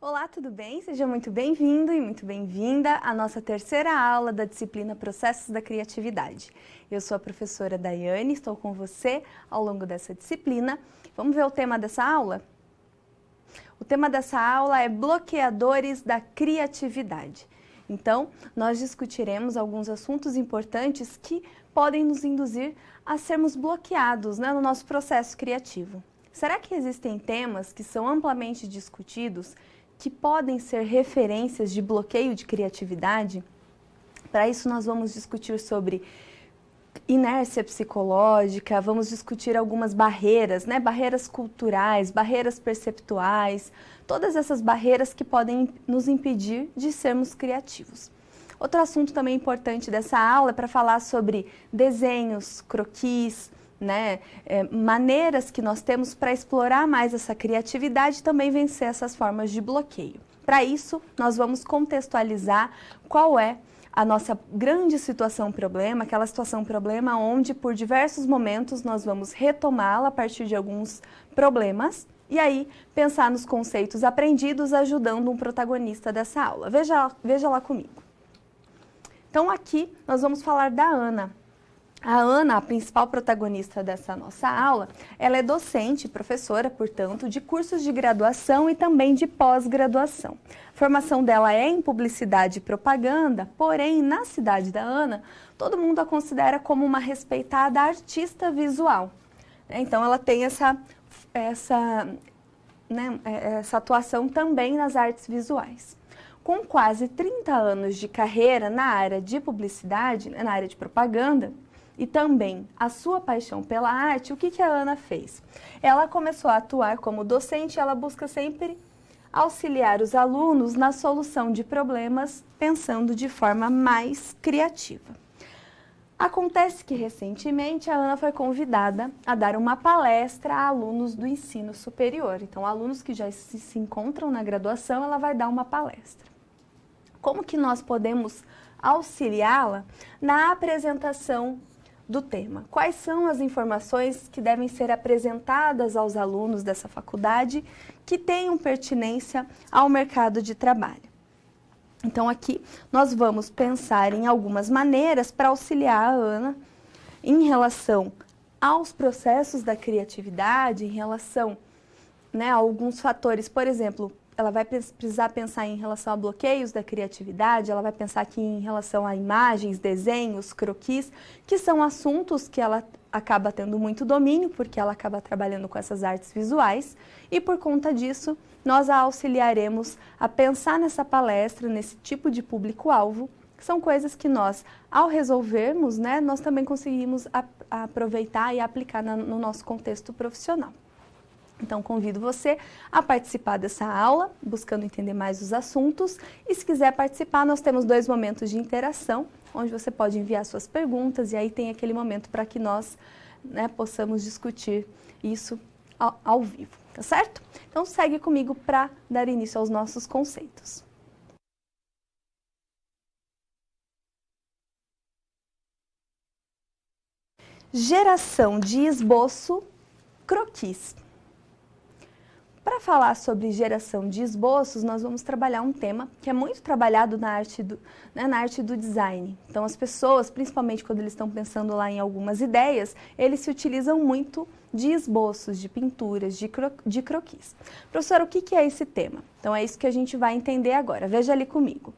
Olá, tudo bem? Seja muito bem-vindo e muito bem-vinda à nossa terceira aula da disciplina Processos da Criatividade. Eu sou a professora Daiane, estou com você ao longo dessa disciplina. Vamos ver o tema dessa aula? O tema dessa aula é bloqueadores da criatividade. Então, nós discutiremos alguns assuntos importantes que podem nos induzir a sermos bloqueados, no nosso processo criativo. Será que existem temas que são amplamente discutidos que podem ser referências de bloqueio de criatividade? Para isso, nós vamos discutir sobre inércia psicológica, vamos discutir algumas barreiras, barreiras culturais, barreiras perceptuais, todas essas barreiras que podem nos impedir de sermos criativos. Outro assunto também importante dessa aula é para falar sobre desenhos, croquis, maneiras que nós temos para explorar mais essa criatividade e também vencer essas formas de bloqueio. Para isso, nós vamos contextualizar qual é a nossa grande situação-problema, aquela situação-problema onde por diversos momentos nós vamos retomá-la a partir de alguns problemas e aí pensar nos conceitos aprendidos ajudando um protagonista dessa aula. Veja lá comigo. Então aqui nós vamos falar da Ana. A Ana, a principal protagonista dessa nossa aula, ela é docente, professora, portanto, de cursos de graduação e também de pós-graduação. A formação dela é em publicidade e propaganda, porém, na cidade da Ana, todo mundo a considera como uma respeitada artista visual. Então, ela tem essa atuação também nas artes visuais. Com quase 30 anos de carreira na área de publicidade, na área de propaganda, e também a sua paixão pela arte, o que a Ana fez? Ela começou a atuar como docente, ela busca sempre auxiliar os alunos na solução de problemas, pensando de forma mais criativa. Acontece que, recentemente, a Ana foi convidada a dar uma palestra a alunos do ensino superior. Então, alunos que já se encontram na graduação, ela vai dar uma palestra. Como que nós podemos auxiliá-la na apresentação do tema? Quais são as informações que devem ser apresentadas aos alunos dessa faculdade que tenham pertinência ao mercado de trabalho? Então, aqui nós vamos pensar em algumas maneiras para auxiliar a Ana em relação aos processos da criatividade, em relação a alguns fatores, por exemplo, ela vai precisar pensar em relação a bloqueios da criatividade, ela vai pensar aqui em relação a imagens, desenhos, croquis, que são assuntos que ela acaba tendo muito domínio, porque ela acaba trabalhando com essas artes visuais, e por conta disso, nós a auxiliaremos a pensar nessa palestra, nesse tipo de público-alvo, que são coisas que nós, ao resolvermos, nós também conseguimos aproveitar e aplicar no nosso contexto profissional. Então, convido você a participar dessa aula, buscando entender mais os assuntos. E se quiser participar, nós temos 2 momentos de interação, onde você pode enviar suas perguntas e aí tem aquele momento para que nós possamos discutir isso ao vivo, tá certo? Então, segue comigo para dar início aos nossos conceitos. Geração de esboço, croquis. Para falar sobre geração de esboços, nós vamos trabalhar um tema que é muito trabalhado na arte do design. Então, as pessoas, principalmente quando eles estão pensando lá em algumas ideias, eles se utilizam muito de esboços, de pinturas, de croquis. Professora, o que é esse tema? Então, é isso que a gente vai entender agora. Veja ali comigo.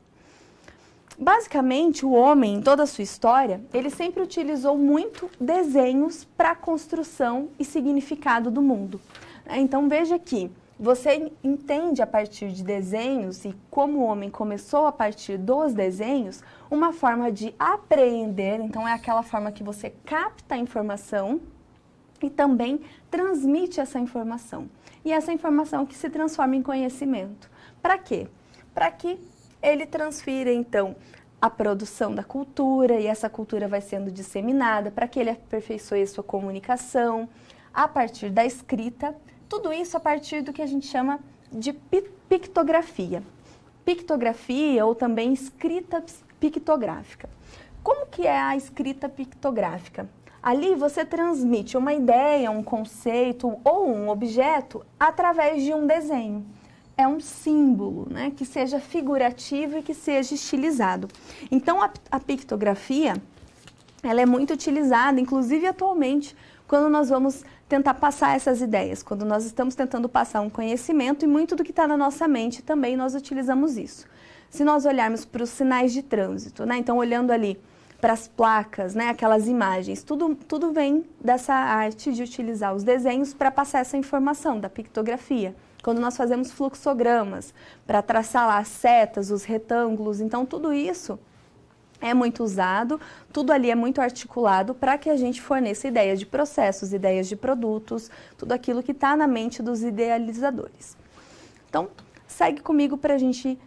Basicamente, o homem, em toda a sua história, ele sempre utilizou muito desenhos para a construção e significado do mundo. Então, veja que você entende a partir de desenhos e como o homem começou a partir dos desenhos, uma forma de apreender, então é aquela forma que você capta a informação e também transmite essa informação. E essa informação que se transforma em conhecimento. Para quê? Para que ele transfira, então, a produção da cultura e essa cultura vai sendo disseminada, para que ele aperfeiçoe a sua comunicação a partir da escrita. Tudo isso a partir do que a gente chama de pictografia. Pictografia ou também escrita pictográfica. Como que é a escrita pictográfica? Ali você transmite uma ideia, um conceito ou um objeto através de um desenho. é um símbolo, né, que seja figurativo e que seja estilizado. Então, a pictografia, ela é muito utilizada, inclusive atualmente, quando nós vamos tentar passar essas ideias, quando nós estamos tentando passar um conhecimento, e muito do que está na nossa mente também nós utilizamos isso. Se nós olharmos para os sinais de trânsito, né, então olhando ali para as placas, né, aquelas imagens, tudo vem dessa arte de utilizar os desenhos para passar essa informação, da pictografia. Quando nós fazemos fluxogramas, para traçar lá as setas, os retângulos, então tudo isso é muito usado, tudo ali é muito articulado para que a gente forneça ideias de processos, ideias de produtos, tudo aquilo que está na mente dos idealizadores. Então, segue comigo para a gente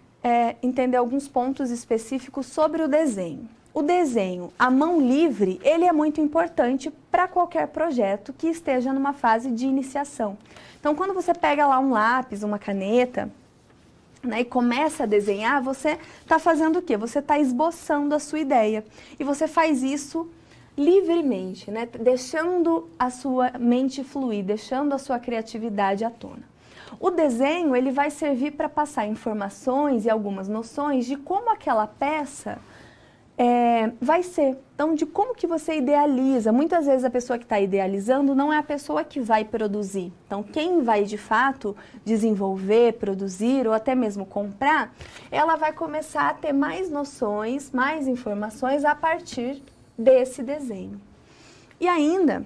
entender alguns pontos específicos sobre o desenho. O desenho à mão livre, ele é muito importante para qualquer projeto que esteja numa fase de iniciação. Então, quando você pega lá um lápis, uma caneta, né, e começa a desenhar, você está fazendo o quê? Você está esboçando a sua ideia. E você faz isso livremente, né, deixando a sua mente fluir, deixando a sua criatividade à tona. O desenho, ele vai servir para passar informações e algumas noções de como aquela peça vai ser. Então, de como que você idealiza. Muitas vezes a pessoa que está idealizando não é a pessoa que vai produzir. Então, quem vai de fato desenvolver, produzir ou até mesmo comprar, ela vai começar a ter mais noções, mais informações a partir desse desenho. E ainda,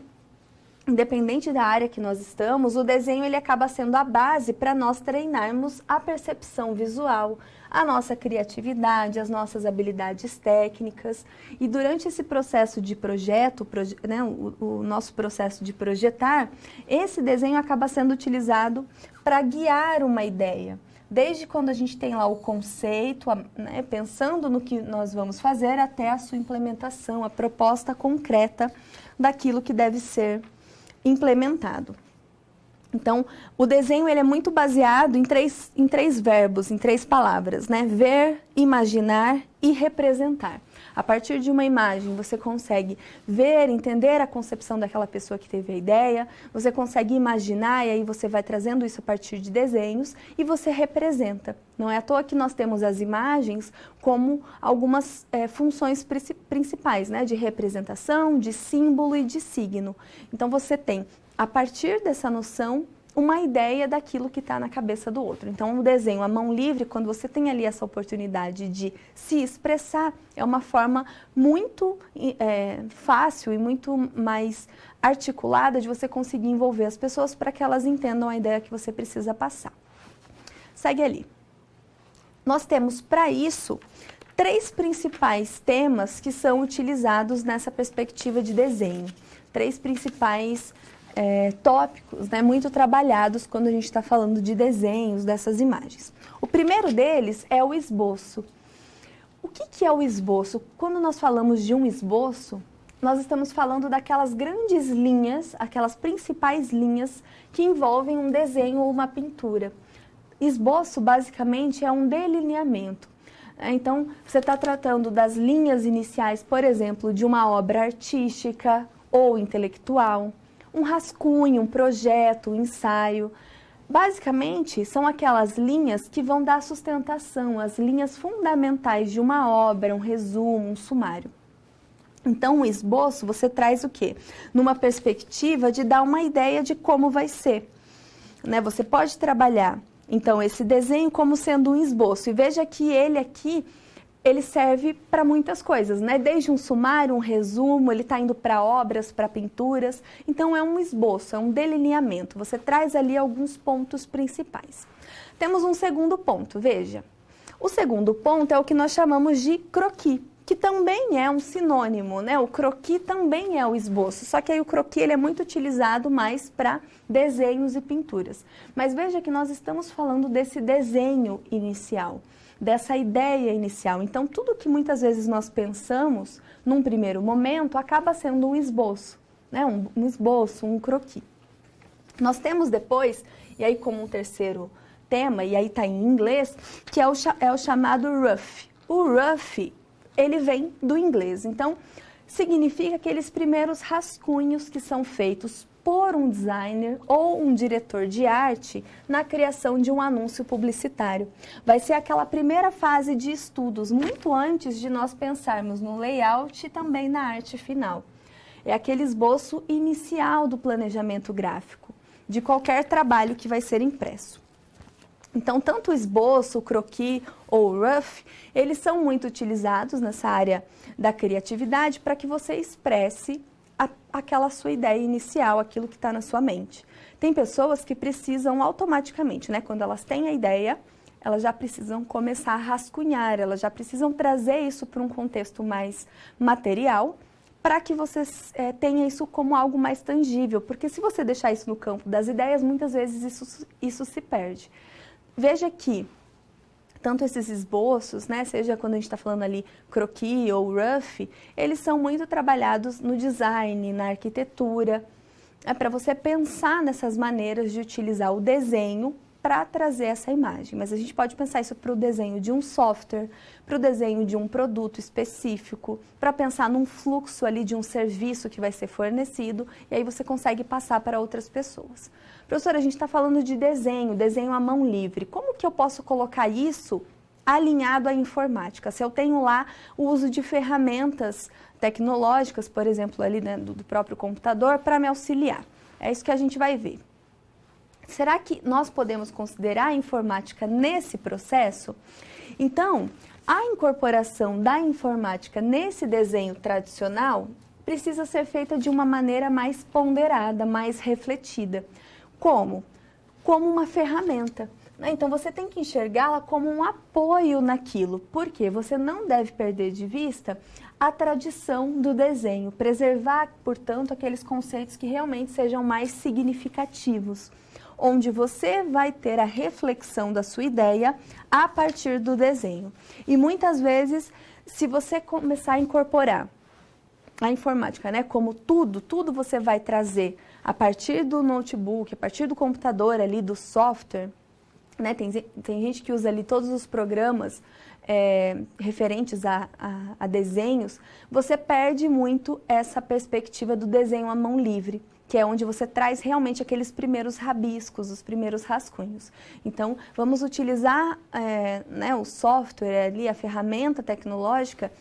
independente da área que nós estamos, o desenho ele acaba sendo a base para nós treinarmos a percepção visual, a nossa criatividade, as nossas habilidades técnicas. E durante esse processo de projeto, né, o nosso processo de projetar, esse desenho acaba sendo utilizado para guiar uma ideia. Desde quando a gente tem lá o conceito, né, pensando no que nós vamos fazer, até a sua implementação, a proposta concreta daquilo que deve ser implementado. Então, o desenho ele é muito baseado em três verbos, em 3 palavras, né? Ver, imaginar e representar. A partir de uma imagem, você consegue ver, entender a concepção daquela pessoa que teve a ideia, você consegue imaginar, e aí você vai trazendo isso a partir de desenhos, e você representa. Não é à toa que nós temos as imagens como algumas funções principais, né? De representação, de símbolo e de signo. Então, você tem, a partir dessa noção, uma ideia daquilo que está na cabeça do outro. Então, o desenho à mão livre, quando você tem ali essa oportunidade de se expressar, é uma forma muito fácil e muito mais articulada de você conseguir envolver as pessoas para que elas entendam a ideia que você precisa passar. Segue ali. Nós temos, para isso, 3 principais temas que são utilizados nessa perspectiva de desenho. 3 principais tópicos, né, muito trabalhados quando a gente está falando de desenhos dessas imagens. O primeiro deles é o esboço. O que é o esboço? Quando nós falamos de um esboço, nós estamos falando daquelas grandes linhas, aquelas principais linhas que envolvem um desenho ou uma pintura. Esboço, basicamente, é um delineamento. Então, você está tratando das linhas iniciais, por exemplo, de uma obra artística ou intelectual, um rascunho, um projeto, um ensaio. Basicamente, são aquelas linhas que vão dar sustentação, as linhas fundamentais de uma obra, um resumo, um sumário. Então, o esboço, você traz o quê? Numa perspectiva de dar uma ideia de como vai ser, né? Você pode trabalhar, então, esse desenho como sendo um esboço. E veja que ele aqui, ele serve para muitas coisas, né? Desde um sumário, um resumo, ele está indo para obras, para pinturas. Então, é um esboço, é um delineamento. Você traz ali alguns pontos principais. Temos um segundo ponto, veja. O segundo ponto é o que nós chamamos de croquis, que também é um sinônimo, né? O croquis também é o esboço, só que aí o croquis ele é muito utilizado mais para desenhos e pinturas. Mas veja que nós estamos falando desse desenho inicial, dessa ideia inicial. Então, tudo que muitas vezes nós pensamos, num primeiro momento, acaba sendo um esboço, né? Um esboço, um croquis. Nós temos depois, e aí como um terceiro tema, e aí está em inglês, que é o chamado rough. O rough, ele vem do inglês, então significa aqueles primeiros rascunhos que são feitos por um designer ou um diretor de arte na criação de um anúncio publicitário. Vai ser aquela primeira fase de estudos, muito antes de nós pensarmos no layout e também na arte final. É aquele esboço inicial do planejamento gráfico, de qualquer trabalho que vai ser impresso. Então, tanto o esboço, o croquis ou o rough, eles são muito utilizados nessa área da criatividade para que você expresse aquela sua ideia inicial, aquilo que está na sua mente. Tem pessoas que precisam automaticamente, né? Quando elas têm a ideia, elas já precisam começar a rascunhar, elas já precisam trazer isso para um contexto mais material, para que você tenha isso como algo mais tangível, porque se você deixar isso no campo das ideias, muitas vezes isso se perde. Veja que tanto esses esboços, né, seja quando a gente está falando ali croquis ou rough, eles são muito trabalhados no design, na arquitetura, para você pensar nessas maneiras de utilizar o desenho para trazer essa imagem. Mas a gente pode pensar isso para o desenho de um software, para o desenho de um produto específico, para pensar num fluxo ali de um serviço que vai ser fornecido, e aí você consegue passar para outras pessoas. Professora, a gente está falando de desenho à mão livre. Como que eu posso colocar isso alinhado à informática? Se eu tenho lá o uso de ferramentas tecnológicas, por exemplo, ali, né, do próprio computador, para me auxiliar. É isso que a gente vai ver. Será que nós podemos considerar a informática nesse processo? Então, a incorporação da informática nesse desenho tradicional precisa ser feita de uma maneira mais ponderada, mais refletida. Como? Como uma ferramenta. Então, você tem que enxergá-la como um apoio naquilo, porque você não deve perder de vista a tradição do desenho, preservar, portanto, aqueles conceitos que realmente sejam mais significativos, onde você vai ter a reflexão da sua ideia a partir do desenho. E muitas vezes, se você começar a incorporar a informática, né, como tudo você vai trazer a partir do notebook, a partir do computador ali, do software, né, tem gente que usa ali todos os programas referentes a desenhos, você perde muito essa perspectiva do desenho à mão livre, que é onde você traz realmente aqueles primeiros rabiscos, os primeiros rascunhos. Então, vamos utilizar né, o software ali, a ferramenta tecnológica,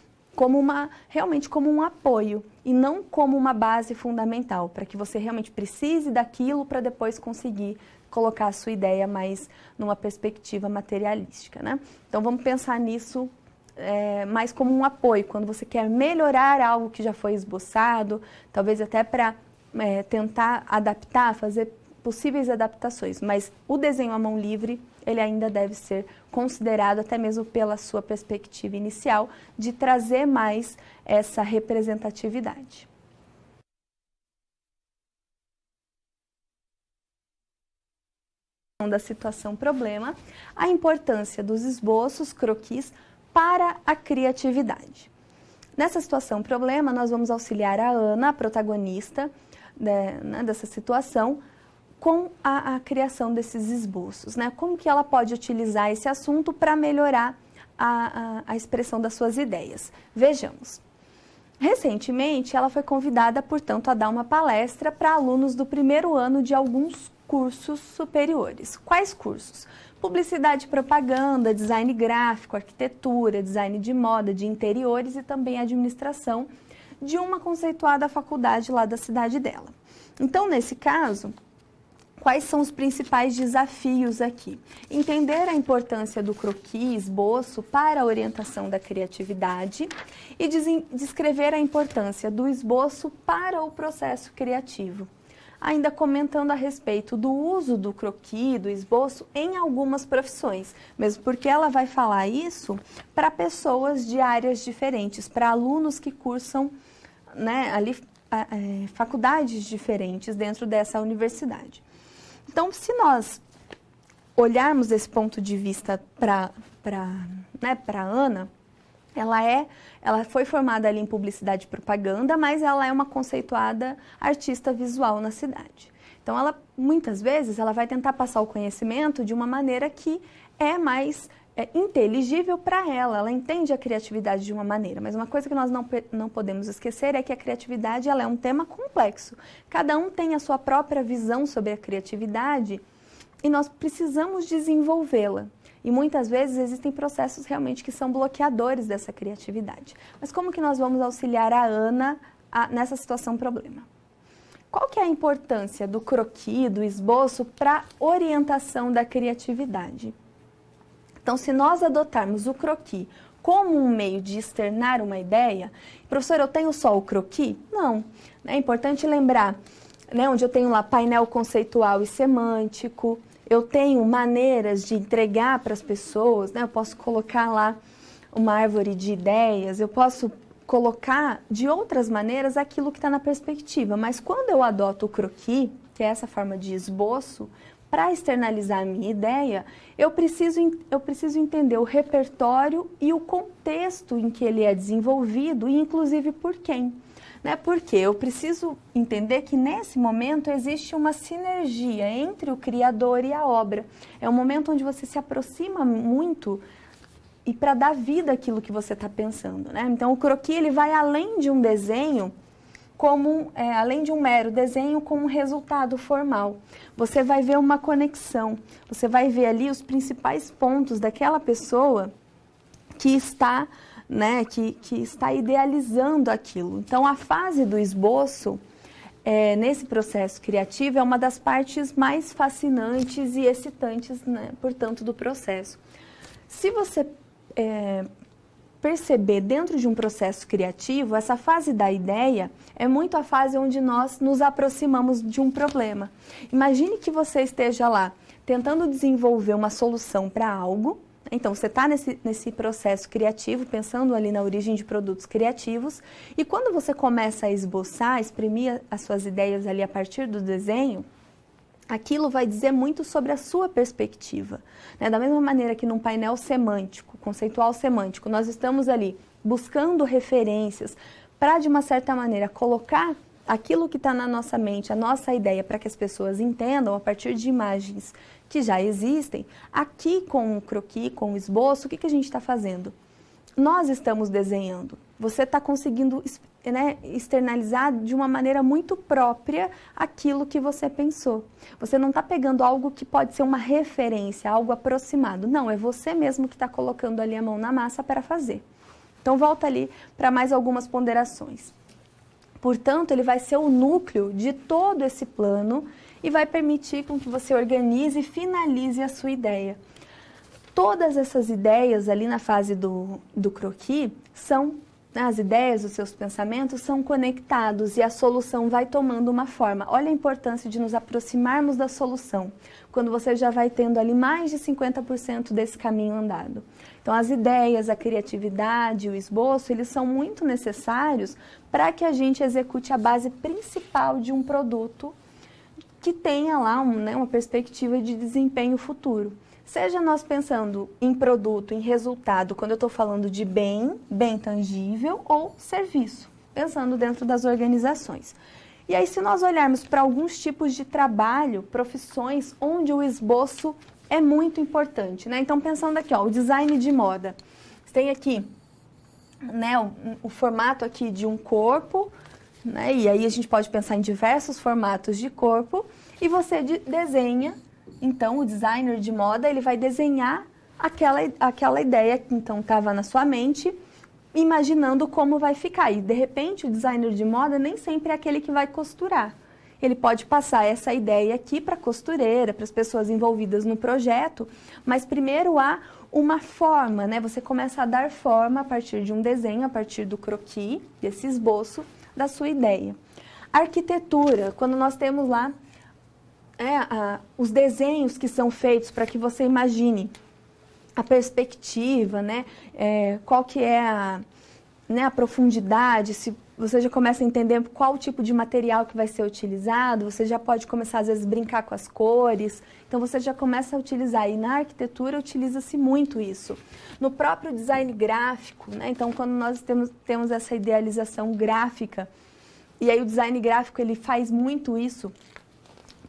realmente como um apoio e não como uma base fundamental, para que você realmente precise daquilo para depois conseguir colocar a sua ideia mais numa perspectiva materialística, né? Então, vamos pensar nisso mais como um apoio, quando você quer melhorar algo que já foi esboçado, talvez até para tentar adaptar, fazer possíveis adaptações, mas o desenho à mão livre, ele ainda deve ser considerado, até mesmo pela sua perspectiva inicial, de trazer mais essa representatividade. Da situação problema, a importância dos esboços, croquis, para a criatividade. Nessa situação problema, nós vamos auxiliar a Ana, a protagonista dessa situação, com a criação desses esboços, né? Como que ela pode utilizar esse assunto para melhorar a expressão das suas ideias. Vejamos. Recentemente, ela foi convidada, portanto, a dar uma palestra para alunos do primeiro ano de alguns cursos superiores. Quais cursos? Publicidade e propaganda, design gráfico, arquitetura, design de moda, de interiores e também administração de uma conceituada faculdade lá da cidade dela. Então, nesse caso, quais são os principais desafios aqui? Entender a importância do croquis, esboço, para a orientação da criatividade e descrever a importância do esboço para o processo criativo. Ainda comentando a respeito do uso do croquis, do esboço, em algumas profissões, mesmo porque ela vai falar isso para pessoas de áreas diferentes, para alunos que cursam, né, ali, faculdades diferentes dentro dessa universidade. Então, se nós olharmos esse ponto de vista para a Ana, ela foi formada ali em publicidade e propaganda, mas ela é uma conceituada artista visual na cidade. Então, muitas vezes, ela vai tentar passar o conhecimento de uma maneira que é mais inteligível para ela entende a criatividade de uma maneira, mas uma coisa que nós não podemos esquecer é que a criatividade ela é um tema complexo. Cada um tem a sua própria visão sobre a criatividade e nós precisamos desenvolvê-la. E muitas vezes existem processos realmente que são bloqueadores dessa criatividade. Mas como que nós vamos auxiliar a Ana nessa situação problema? Qual que é a importância do croquis, do esboço para orientação da criatividade? Então, se nós adotarmos o croquis como um meio de externar uma ideia, professor, eu tenho só o croquis? Não. É importante lembrar, né, onde eu tenho lá painel conceitual e semântico, eu tenho maneiras de entregar para as pessoas, né, eu posso colocar lá uma árvore de ideias, eu posso colocar de outras maneiras aquilo que está na perspectiva, mas quando eu adoto o croquis, que é essa forma de esboço, para externalizar a minha ideia, eu preciso entender o repertório e o contexto em que ele é desenvolvido e inclusive por quem. Né? Porque eu preciso entender que nesse momento existe uma sinergia entre o criador e a obra. É um momento onde você se aproxima muito e para dar vida àquilo que você está pensando. Né? Então o croquis ele vai além de um desenho, além de um mero desenho com um resultado formal. Você vai ver uma conexão, você vai ver ali os principais pontos daquela pessoa que está, né, que está idealizando aquilo. Então, a fase do esboço, nesse processo criativo, é uma das partes mais fascinantes e excitantes, né, portanto, do processo. Se você perceber dentro de um processo criativo, essa fase da ideia é muito a fase onde nós nos aproximamos de um problema. Imagine que você esteja lá tentando desenvolver uma solução para algo, então você está nesse processo criativo, pensando ali na origem de produtos criativos, e quando você começa a esboçar, a exprimir as suas ideias ali a partir do desenho, aquilo vai dizer muito sobre a sua perspectiva. Né? Da mesma maneira que num painel semântico, conceitual semântico, nós estamos ali buscando referências para, de uma certa maneira, colocar aquilo que está na nossa mente, a nossa ideia, para que as pessoas entendam a partir de imagens que já existem. Aqui com o croquis, com o esboço, o que a gente está fazendo? Nós estamos desenhando. Você está conseguindo, né, externalizar de uma maneira muito própria aquilo que você pensou. Você não está pegando algo que pode ser uma referência, algo aproximado. Não, é você mesmo que está colocando ali a mão na massa para fazer. Então, volta ali para mais algumas ponderações. Portanto, ele vai ser o núcleo de todo esse plano e vai permitir com que você organize e finalize a sua ideia. Todas essas ideias ali na fase do croquis são, as ideias, os seus pensamentos são conectados e a solução vai tomando uma forma. Olha a importância de nos aproximarmos da solução, quando você já vai tendo ali mais de 50% desse caminho andado. Então as ideias, a criatividade, o esboço, eles são muito necessários para que a gente execute a base principal de um produto que tenha lá uma perspectiva de desempenho futuro. Seja nós pensando em produto, em resultado, quando eu estou falando de bem tangível, ou serviço, pensando dentro das organizações. E aí, se nós olharmos para alguns tipos de trabalho, profissões, onde o esboço é muito importante, né? Então, pensando aqui, ó, o design de moda. Você tem aqui, né, o formato aqui de um corpo, né? E aí a gente pode pensar em diversos formatos de corpo, e você desenha. Então, o designer de moda, ele vai desenhar aquela ideia que então estava na sua mente, imaginando como vai ficar. E, de repente, o designer de moda nem sempre é aquele que vai costurar. Ele pode passar essa ideia aqui para a costureira, para as pessoas envolvidas no projeto, mas primeiro há uma forma, né? Você começa a dar forma a partir de um desenho, a partir do croquis, desse esboço da sua ideia. Arquitetura, quando nós temos lá os desenhos que são feitos para que você imagine a perspectiva, né? Qual que é a profundidade, se você já começa a entender qual tipo de material que vai ser utilizado, você já pode começar às vezes brincar com as cores, então você já começa a utilizar, e na arquitetura utiliza-se muito isso. No próprio design gráfico, né? Então quando nós temos essa idealização gráfica, e aí o design gráfico ele faz muito isso,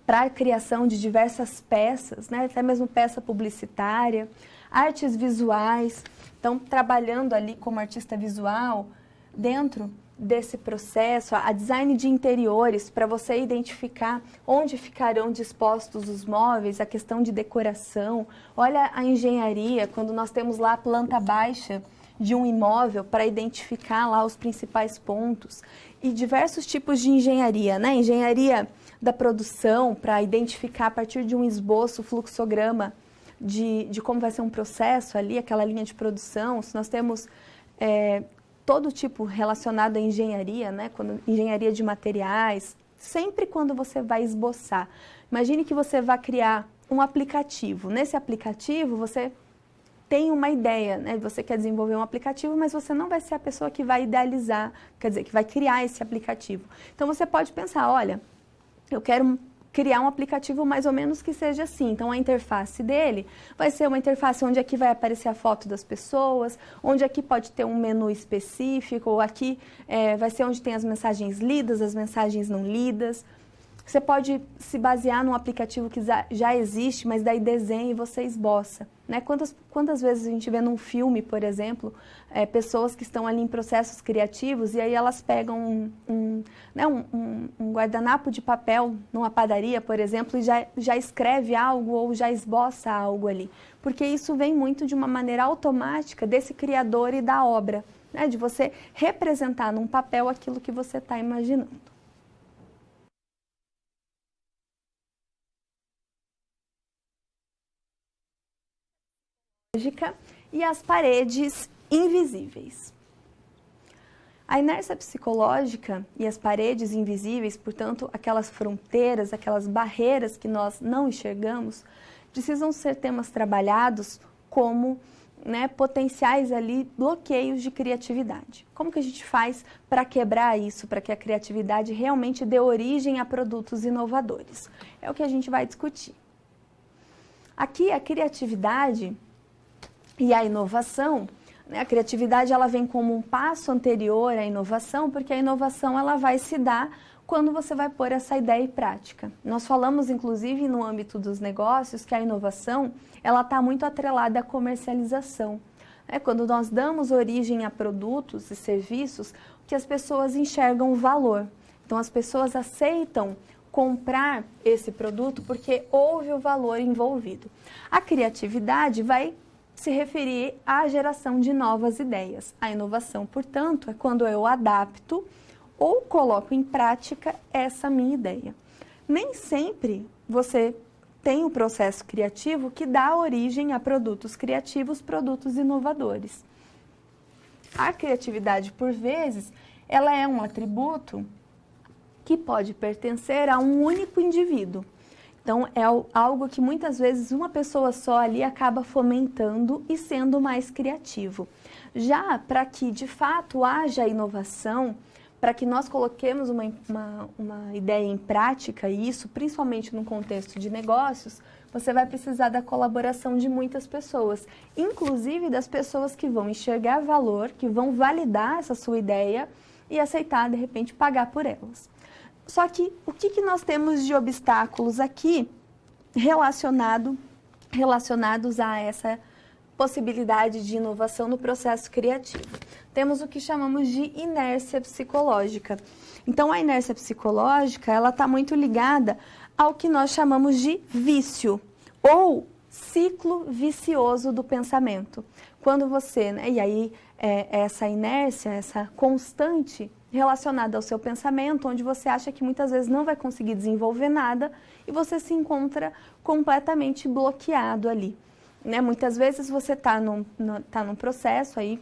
para a criação de diversas peças, né? Até mesmo peça publicitária. artes visuais. Então, trabalhando ali como artista visual, dentro desse processo, a design de interiores, para você identificar onde ficarão dispostos os móveis, a questão de decoração. Olha a engenharia, quando nós temos lá a planta baixa de um imóvel para identificar lá os principais pontos. E diversos tipos de engenharia, né? Engenharia da produção, para identificar a partir de um esboço, fluxograma de como vai ser um processo ali, aquela linha de produção. Se nós temos todo tipo relacionado à engenharia, né? Engenharia de materiais, sempre quando você vai esboçar. Imagine que você vai criar um aplicativo. Nesse aplicativo, você tem uma ideia, né? Você quer desenvolver um aplicativo, mas você não vai ser a pessoa que vai idealizar, quer dizer, que vai criar esse aplicativo. Então, você pode pensar, olha, eu quero criar um aplicativo mais ou menos que seja assim. Então, a interface dele vai ser uma interface onde aqui vai aparecer a foto das pessoas, onde aqui pode ter um menu específico, ou aqui vai ser onde tem as mensagens lidas, as mensagens não lidas. Você pode se basear num aplicativo que já existe, mas daí desenha e você esboça, né? Quantas vezes a gente vê num filme, por exemplo, pessoas que estão ali em processos criativos e aí elas pegam um guardanapo de papel numa padaria, por exemplo, e já escreve algo ou já esboça algo ali. Porque isso vem muito de uma maneira automática desse criador e da obra, né? De você representar num papel aquilo que você está imaginando. E as paredes invisíveis. A inércia psicológica e as paredes invisíveis, portanto, aquelas fronteiras, aquelas barreiras que nós não enxergamos, precisam ser temas trabalhados como, né, potenciais ali bloqueios de criatividade. Como que a gente faz para quebrar isso, para que a criatividade realmente dê origem a produtos inovadores? É o que a gente vai discutir. Aqui a criatividade e a inovação, né? A criatividade ela vem como um passo anterior à inovação, porque a inovação ela vai se dar quando você vai pôr essa ideia em prática. Nós falamos, inclusive, no âmbito dos negócios, que a inovação ela está muito atrelada à comercialização. Quando nós damos origem a produtos e serviços, que as pessoas enxergam o valor. Então, as pessoas aceitam comprar esse produto porque houve o valor envolvido. A criatividade vai se referir à geração de novas ideias. A inovação, portanto, é quando eu adapto ou coloco em prática essa minha ideia. Nem sempre você tem um processo criativo que dá origem a produtos criativos, produtos inovadores. A criatividade, por vezes, ela é um atributo que pode pertencer a um único indivíduo. Então, é algo que muitas vezes uma pessoa só ali acaba fomentando e sendo mais criativo. Já para que de fato haja inovação, para que nós coloquemos uma ideia em prática, e isso principalmente no contexto de negócios, você vai precisar da colaboração de muitas pessoas, inclusive das pessoas que vão enxergar valor, que vão validar essa sua ideia e aceitar, de repente, pagar por elas. Só que o que nós temos de obstáculos aqui relacionados a essa possibilidade de inovação no processo criativo? Temos o que chamamos de inércia psicológica. Então, a inércia psicológica, ela está muito ligada ao que nós chamamos de vício ou ciclo vicioso do pensamento. Quando você, né, e aí essa inércia, essa constante relacionada ao seu pensamento, onde você acha que muitas vezes não vai conseguir desenvolver nada e você se encontra completamente bloqueado ali, né? Muitas vezes você está num processo aí,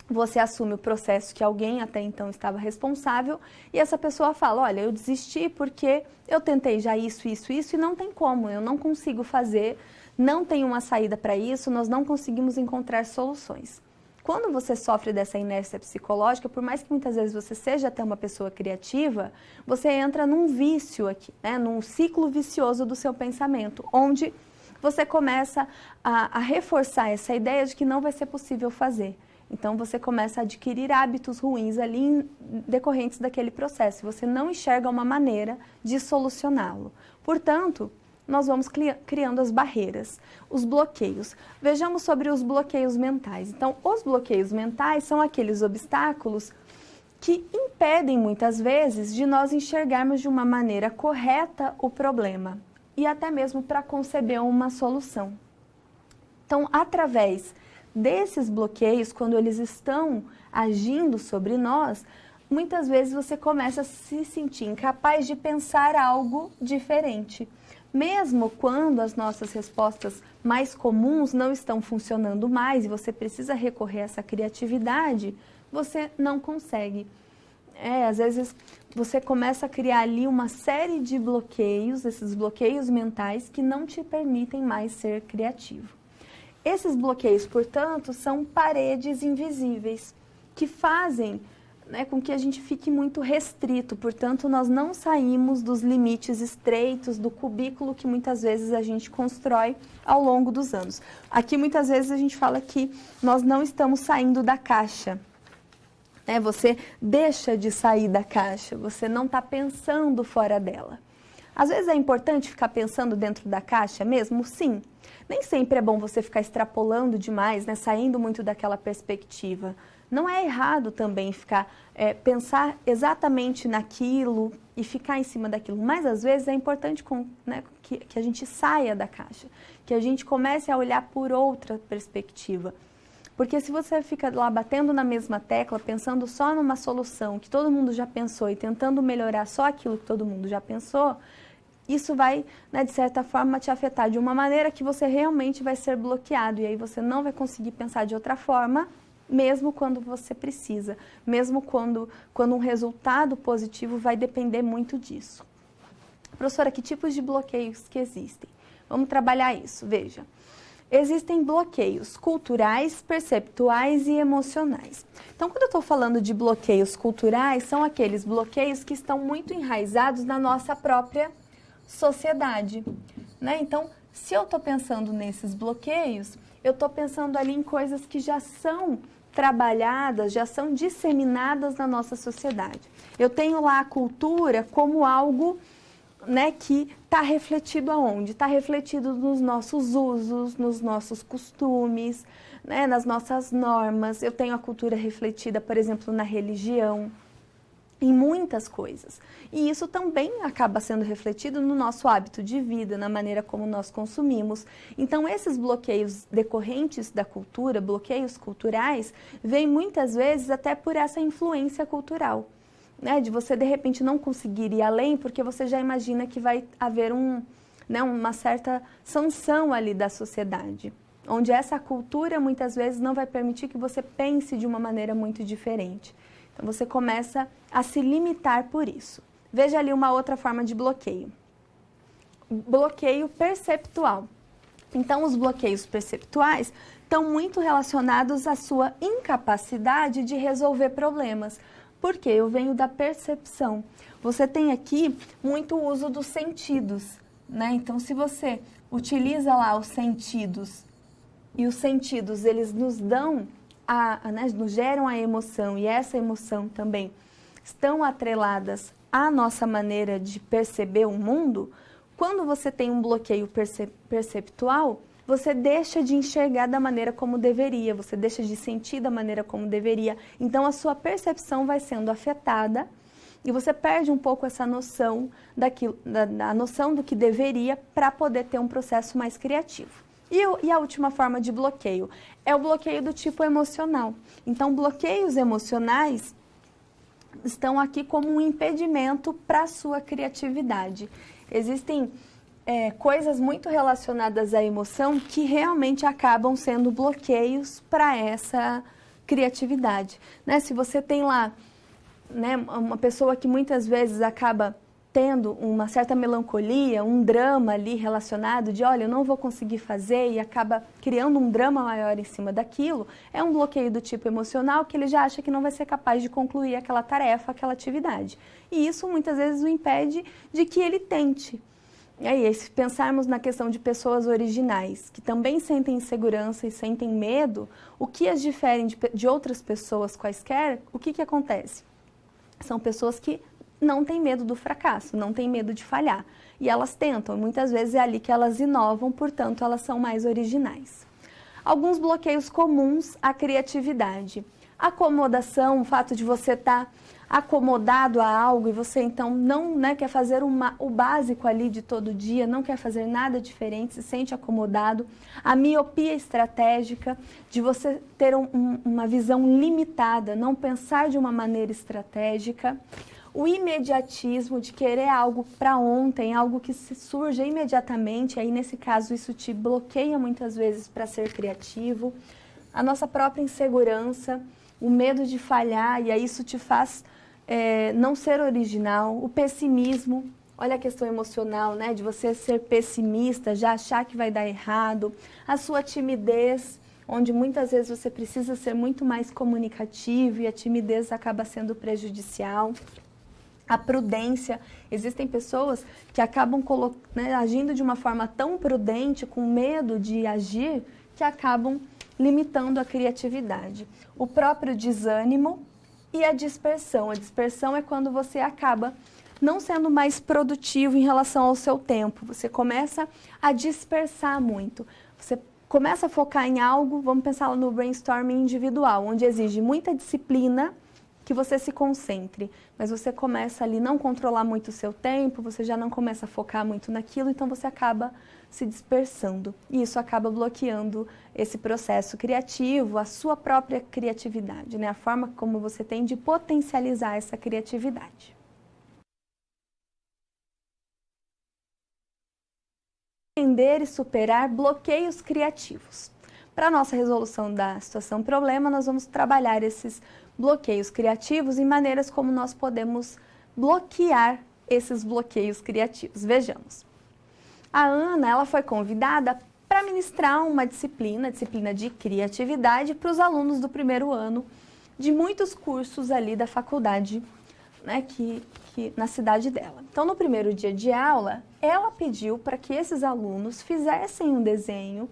você assume o processo que alguém até então estava responsável e essa pessoa fala, olha, eu desisti porque eu tentei já isso e não tem como, eu não consigo fazer, não tem uma saída para isso, nós não conseguimos encontrar soluções. Quando você sofre dessa inércia psicológica, por mais que muitas vezes você seja até uma pessoa criativa, você entra num vício aqui, né? Num ciclo vicioso do seu pensamento, onde você começa a reforçar essa ideia de que não vai ser possível fazer. Então, você começa a adquirir hábitos ruins ali decorrentes daquele processo. Você não enxerga uma maneira de solucioná-lo. Portanto, nós vamos criando as barreiras, os bloqueios. Vejamos sobre os bloqueios mentais. Então, os bloqueios mentais são aqueles obstáculos que impedem, muitas vezes, de nós enxergarmos de uma maneira correta o problema e até mesmo para conceber uma solução. Então, através desses bloqueios, quando eles estão agindo sobre nós, muitas vezes você começa a se sentir incapaz de pensar algo diferente. Mesmo quando as nossas respostas mais comuns não estão funcionando mais e você precisa recorrer a essa criatividade, você não consegue. Às vezes você começa a criar ali uma série de bloqueios, esses bloqueios mentais que não te permitem mais ser criativo. Esses bloqueios, portanto, são paredes invisíveis que fazem, né, com que a gente fique muito restrito. Portanto, nós não saímos dos limites estreitos, do cubículo que muitas vezes a gente constrói ao longo dos anos. Aqui, muitas vezes, a gente fala que nós não estamos saindo da caixa. Você deixa de sair da caixa, você não está pensando fora dela. Às vezes é importante ficar pensando dentro da caixa mesmo? Sim. Nem sempre é bom você ficar extrapolando demais, né, saindo muito daquela perspectiva. Não é errado também pensar exatamente naquilo e ficar em cima daquilo, mas às vezes é importante que a gente saia da caixa, que a gente comece a olhar por outra perspectiva. Porque se você fica lá batendo na mesma tecla, pensando só numa solução que todo mundo já pensou e tentando melhorar só aquilo que todo mundo já pensou, isso vai, né, de certa forma, te afetar de uma maneira que você realmente vai ser bloqueado. E aí você não vai conseguir pensar de outra forma, mesmo quando você precisa, mesmo quando um resultado positivo vai depender muito disso. Professora, que tipos de bloqueios que existem? Vamos trabalhar isso, veja. Existem bloqueios culturais, perceptuais e emocionais. Então, quando eu estou falando de bloqueios culturais, são aqueles bloqueios que estão muito enraizados na nossa própria sociedade, né? Então, se eu estou pensando nesses bloqueios, eu estou pensando ali em coisas que já são trabalhadas, já são disseminadas na nossa sociedade. Eu tenho lá a cultura como algo, né, que está refletido aonde? Está refletido nos nossos usos, nos nossos costumes, né, nas nossas normas. Eu tenho a cultura refletida, por exemplo, na religião, em muitas coisas. E isso também acaba sendo refletido no nosso hábito de vida, na maneira como nós consumimos. Então, esses bloqueios decorrentes da cultura, bloqueios culturais, vêm muitas vezes até por essa influência cultural. Né, de você, de repente, não conseguir ir além, porque você já imagina que vai haver uma certa sanção ali da sociedade, onde essa cultura, muitas vezes, não vai permitir que você pense de uma maneira muito diferente. Então, você começa a se limitar por isso. Veja ali uma outra forma de bloqueio. Bloqueio perceptual. Então, os bloqueios perceptuais estão muito relacionados à sua incapacidade de resolver problemas. Porque eu venho da percepção. Você tem aqui muito uso dos sentidos, né? Então, se você utiliza lá os sentidos, e os sentidos, eles nos dão, né, nos geram a emoção, e essa emoção também estão atreladas à nossa maneira de perceber o mundo, quando você tem um bloqueio perceptual, você deixa de enxergar da maneira como deveria, você deixa de sentir da maneira como deveria. Então, a sua percepção vai sendo afetada e você perde um pouco essa noção da noção do que deveria para poder ter um processo mais criativo. E a última forma de bloqueio é o bloqueio do tipo emocional. Então, bloqueios emocionais estão aqui como um impedimento para a sua criatividade. Existem coisas muito relacionadas à emoção que realmente acabam sendo bloqueios para essa criatividade. Né? Se você tem lá, né, uma pessoa que muitas vezes acaba tendo uma certa melancolia, um drama ali relacionado de, olha, eu não vou conseguir fazer, e acaba criando um drama maior em cima daquilo, é um bloqueio do tipo emocional que ele já acha que não vai ser capaz de concluir aquela tarefa, aquela atividade. E isso muitas vezes o impede de que ele tente. E aí, se pensarmos na questão de pessoas originais, que também sentem insegurança e sentem medo, o que as diferem de outras pessoas quaisquer, o que acontece? São pessoas que não têm medo do fracasso, não têm medo de falhar. e elas tentam. Muitas vezes é ali que elas inovam, portanto, elas são mais originais. Alguns bloqueios comuns à criatividade. Acomodação, o fato de você estar acomodado a algo e você então não quer fazer o básico ali de todo dia, não quer fazer nada diferente, se sente acomodado. A miopia estratégica, de você ter uma visão limitada, não pensar de uma maneira estratégica. O imediatismo, de querer algo para ontem, algo que se surja imediatamente, aí nesse caso isso te bloqueia muitas vezes para ser criativo. A nossa própria insegurança, o medo de falhar, e aí isso te faz não ser original. O pessimismo, olha a questão emocional, né? De você ser pessimista, já achar que vai dar errado. A sua timidez, onde muitas vezes você precisa ser muito mais comunicativo e a timidez acaba sendo prejudicial. A prudência, existem pessoas que acabam agindo de uma forma tão prudente, com medo de agir, que acabam limitando a criatividade. O próprio desânimo e a dispersão. A dispersão é quando você acaba não sendo mais produtivo em relação ao seu tempo. Você começa a dispersar muito. Você começa a focar em algo, vamos pensar lá no brainstorming individual, onde exige muita disciplina, que você se concentre, mas você começa ali não controlar muito o seu tempo, você já não começa a focar muito naquilo, então você acaba se dispersando. E isso acaba bloqueando esse processo criativo, a sua própria criatividade, né? A forma como você tem de potencializar essa criatividade. Entender e superar bloqueios criativos. Para a nossa resolução da situação problema, nós vamos trabalhar esses bloqueios criativos e maneiras como nós podemos bloquear esses bloqueios criativos. Vejamos. A Ana, ela foi convidada para ministrar uma disciplina de criatividade para os alunos do primeiro ano de muitos cursos ali da faculdade, né, na cidade dela. Então, no primeiro dia de aula, ela pediu para que esses alunos fizessem um desenho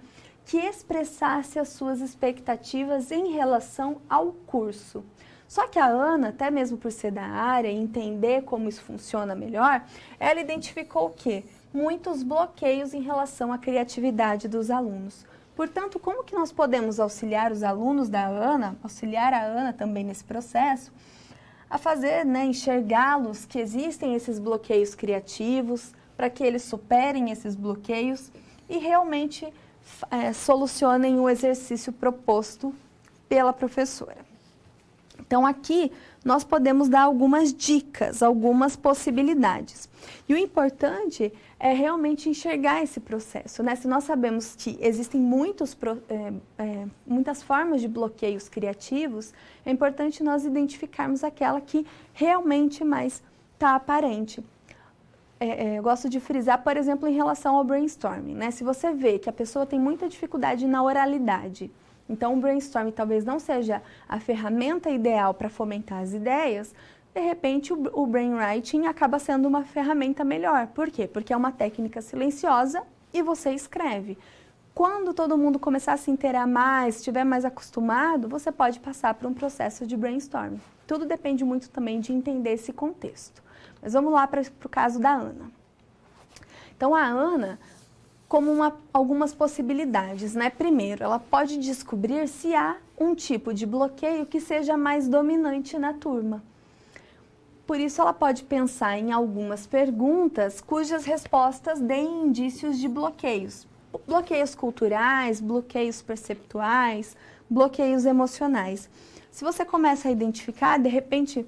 que expressasse as suas expectativas em relação ao curso. Só que a Ana, até mesmo por ser da área e entender como isso funciona melhor, ela identificou o quê? Muitos bloqueios em relação à criatividade dos alunos. Portanto, como que nós podemos auxiliar os alunos da Ana, auxiliar a Ana também nesse processo, a fazer, enxergá-los que existem esses bloqueios criativos, para que eles superem esses bloqueios e realmente solucionem o exercício proposto pela professora. Então, aqui nós podemos dar algumas dicas, algumas possibilidades. E o importante é realmente enxergar esse processo, né? Se nós sabemos que existem muitas formas de bloqueios criativos, é importante nós identificarmos aquela que realmente mais está aparente. Eu gosto de frisar, por exemplo, em relação ao brainstorming, né? Se você vê que a pessoa tem muita dificuldade na oralidade, então o brainstorming talvez não seja a ferramenta ideal para fomentar as ideias, de repente o brainwriting acaba sendo uma ferramenta melhor. Por quê? Porque é uma técnica silenciosa e você escreve. Quando todo mundo começar a se inteirar mais, estiver mais acostumado, você pode passar por um processo de brainstorming. Tudo depende muito também de entender esse contexto. Mas vamos lá para o caso da Ana. Então, a Ana, como algumas possibilidades, né? Primeiro, ela pode descobrir se há um tipo de bloqueio que seja mais dominante na turma. Por isso, ela pode pensar em algumas perguntas cujas respostas deem indícios de bloqueios. Bloqueios culturais, bloqueios perceptuais, bloqueios emocionais. Se você começa a identificar, de repente,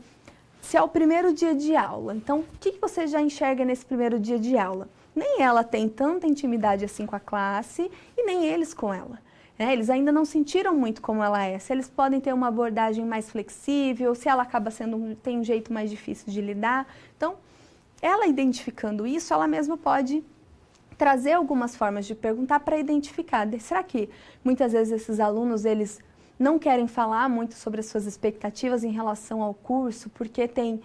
se é o primeiro dia de aula, então o que você já enxerga nesse primeiro dia de aula? Nem ela tem tanta intimidade assim com a classe e nem eles com ela. Eles ainda não sentiram muito como ela é, se eles podem ter uma abordagem mais flexível, se ela acaba tem um jeito mais difícil de lidar. Então, ela identificando isso, ela mesma pode trazer algumas formas de perguntar para identificar. Será que muitas vezes esses alunos, eles não querem falar muito sobre as suas expectativas em relação ao curso, porque tem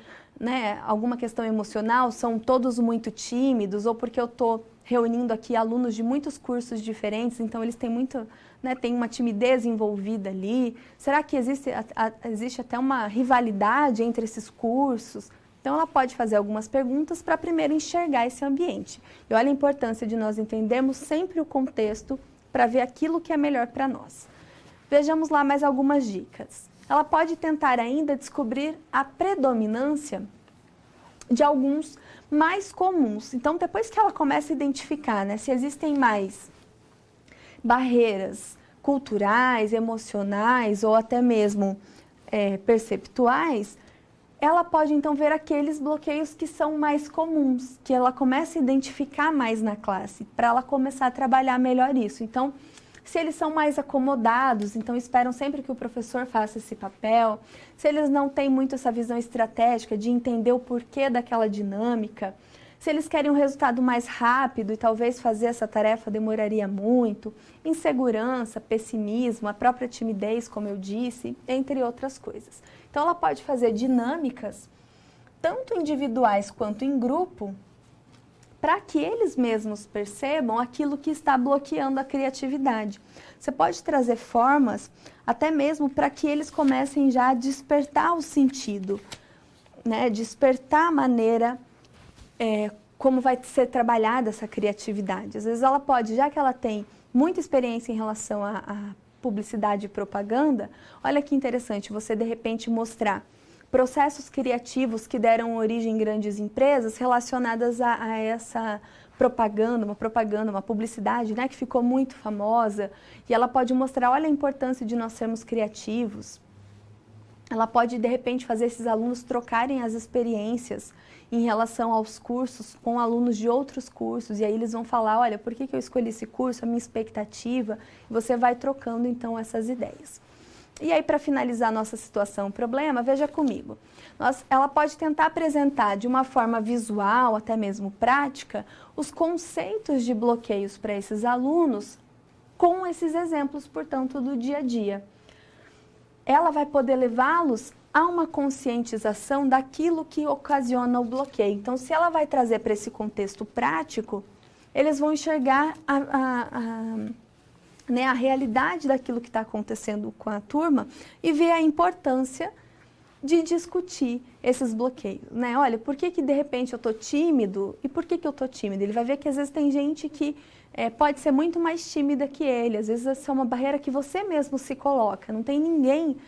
alguma questão emocional, são todos muito tímidos, ou porque eu estou reunindo aqui alunos de muitos cursos diferentes, então eles têm tem uma timidez envolvida ali. Será que existe até uma rivalidade entre esses cursos? Então, ela pode fazer algumas perguntas para primeiro enxergar esse ambiente. E olha a importância de nós entendermos sempre o contexto para ver aquilo que é melhor para nós. Vejamos lá mais algumas dicas. Ela pode tentar ainda descobrir a predominância de alguns mais comuns. Então, depois que ela começa a identificar, né, se existem mais barreiras culturais, emocionais ou até mesmo perceptuais, ela pode então ver aqueles bloqueios que são mais comuns, que ela começa a identificar mais na classe, para ela começar a trabalhar melhor isso. Então, se eles são mais acomodados, então esperam sempre que o professor faça esse papel, se eles não têm muito essa visão estratégica de entender o porquê daquela dinâmica, se eles querem um resultado mais rápido e talvez fazer essa tarefa demoraria muito, insegurança, pessimismo, a própria timidez, como eu disse, entre outras coisas. Então, ela pode fazer dinâmicas, tanto individuais quanto em grupo, para que eles mesmos percebam aquilo que está bloqueando a criatividade. Você pode trazer formas, até mesmo para que eles comecem já a despertar o sentido, né? Despertar a maneira como vai ser trabalhada essa criatividade. Às vezes ela pode, já que ela tem muita experiência em relação à publicidade e propaganda, olha que interessante, você de repente mostrar processos criativos que deram origem em grandes empresas relacionadas a essa propaganda, uma publicidade, né, que ficou muito famosa, e ela pode mostrar, olha a importância de nós sermos criativos. Ela pode, de repente, fazer esses alunos trocarem as experiências em relação aos cursos com alunos de outros cursos, e aí eles vão falar, olha, por que eu escolhi esse curso, a minha expectativa, e você vai trocando, então, essas ideias. E aí, para finalizar nossa situação, problema, veja comigo. Ela pode tentar apresentar de uma forma visual, até mesmo prática, os conceitos de bloqueios para esses alunos com esses exemplos, portanto, do dia a dia. Ela vai poder levá-los a uma conscientização daquilo que ocasiona o bloqueio. Então, se ela vai trazer para esse contexto prático, eles vão enxergar a realidade daquilo que está acontecendo com a turma e ver a importância de discutir esses bloqueios, né? Olha, por que de repente eu estou tímido e por que eu estou tímido? Ele vai ver que às vezes tem gente que pode ser muito mais tímida que ele, às vezes essa é uma barreira que você mesmo se coloca, não tem ninguém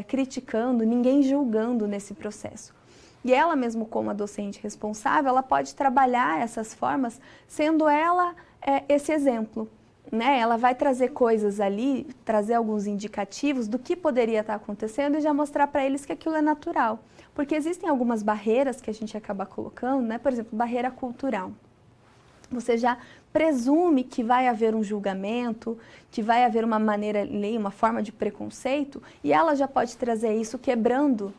criticando, ninguém julgando nesse processo. E ela mesmo como a docente responsável, ela pode trabalhar essas formas sendo ela esse exemplo. Né? Ela vai trazer coisas ali, trazer alguns indicativos do que poderia estar acontecendo e já mostrar para eles que aquilo é natural. Porque existem algumas barreiras que a gente acaba colocando, né? Por exemplo, barreira cultural. Você já presume que vai haver um julgamento, que vai haver uma maneira, uma forma de preconceito, e ela já pode trazer isso quebrando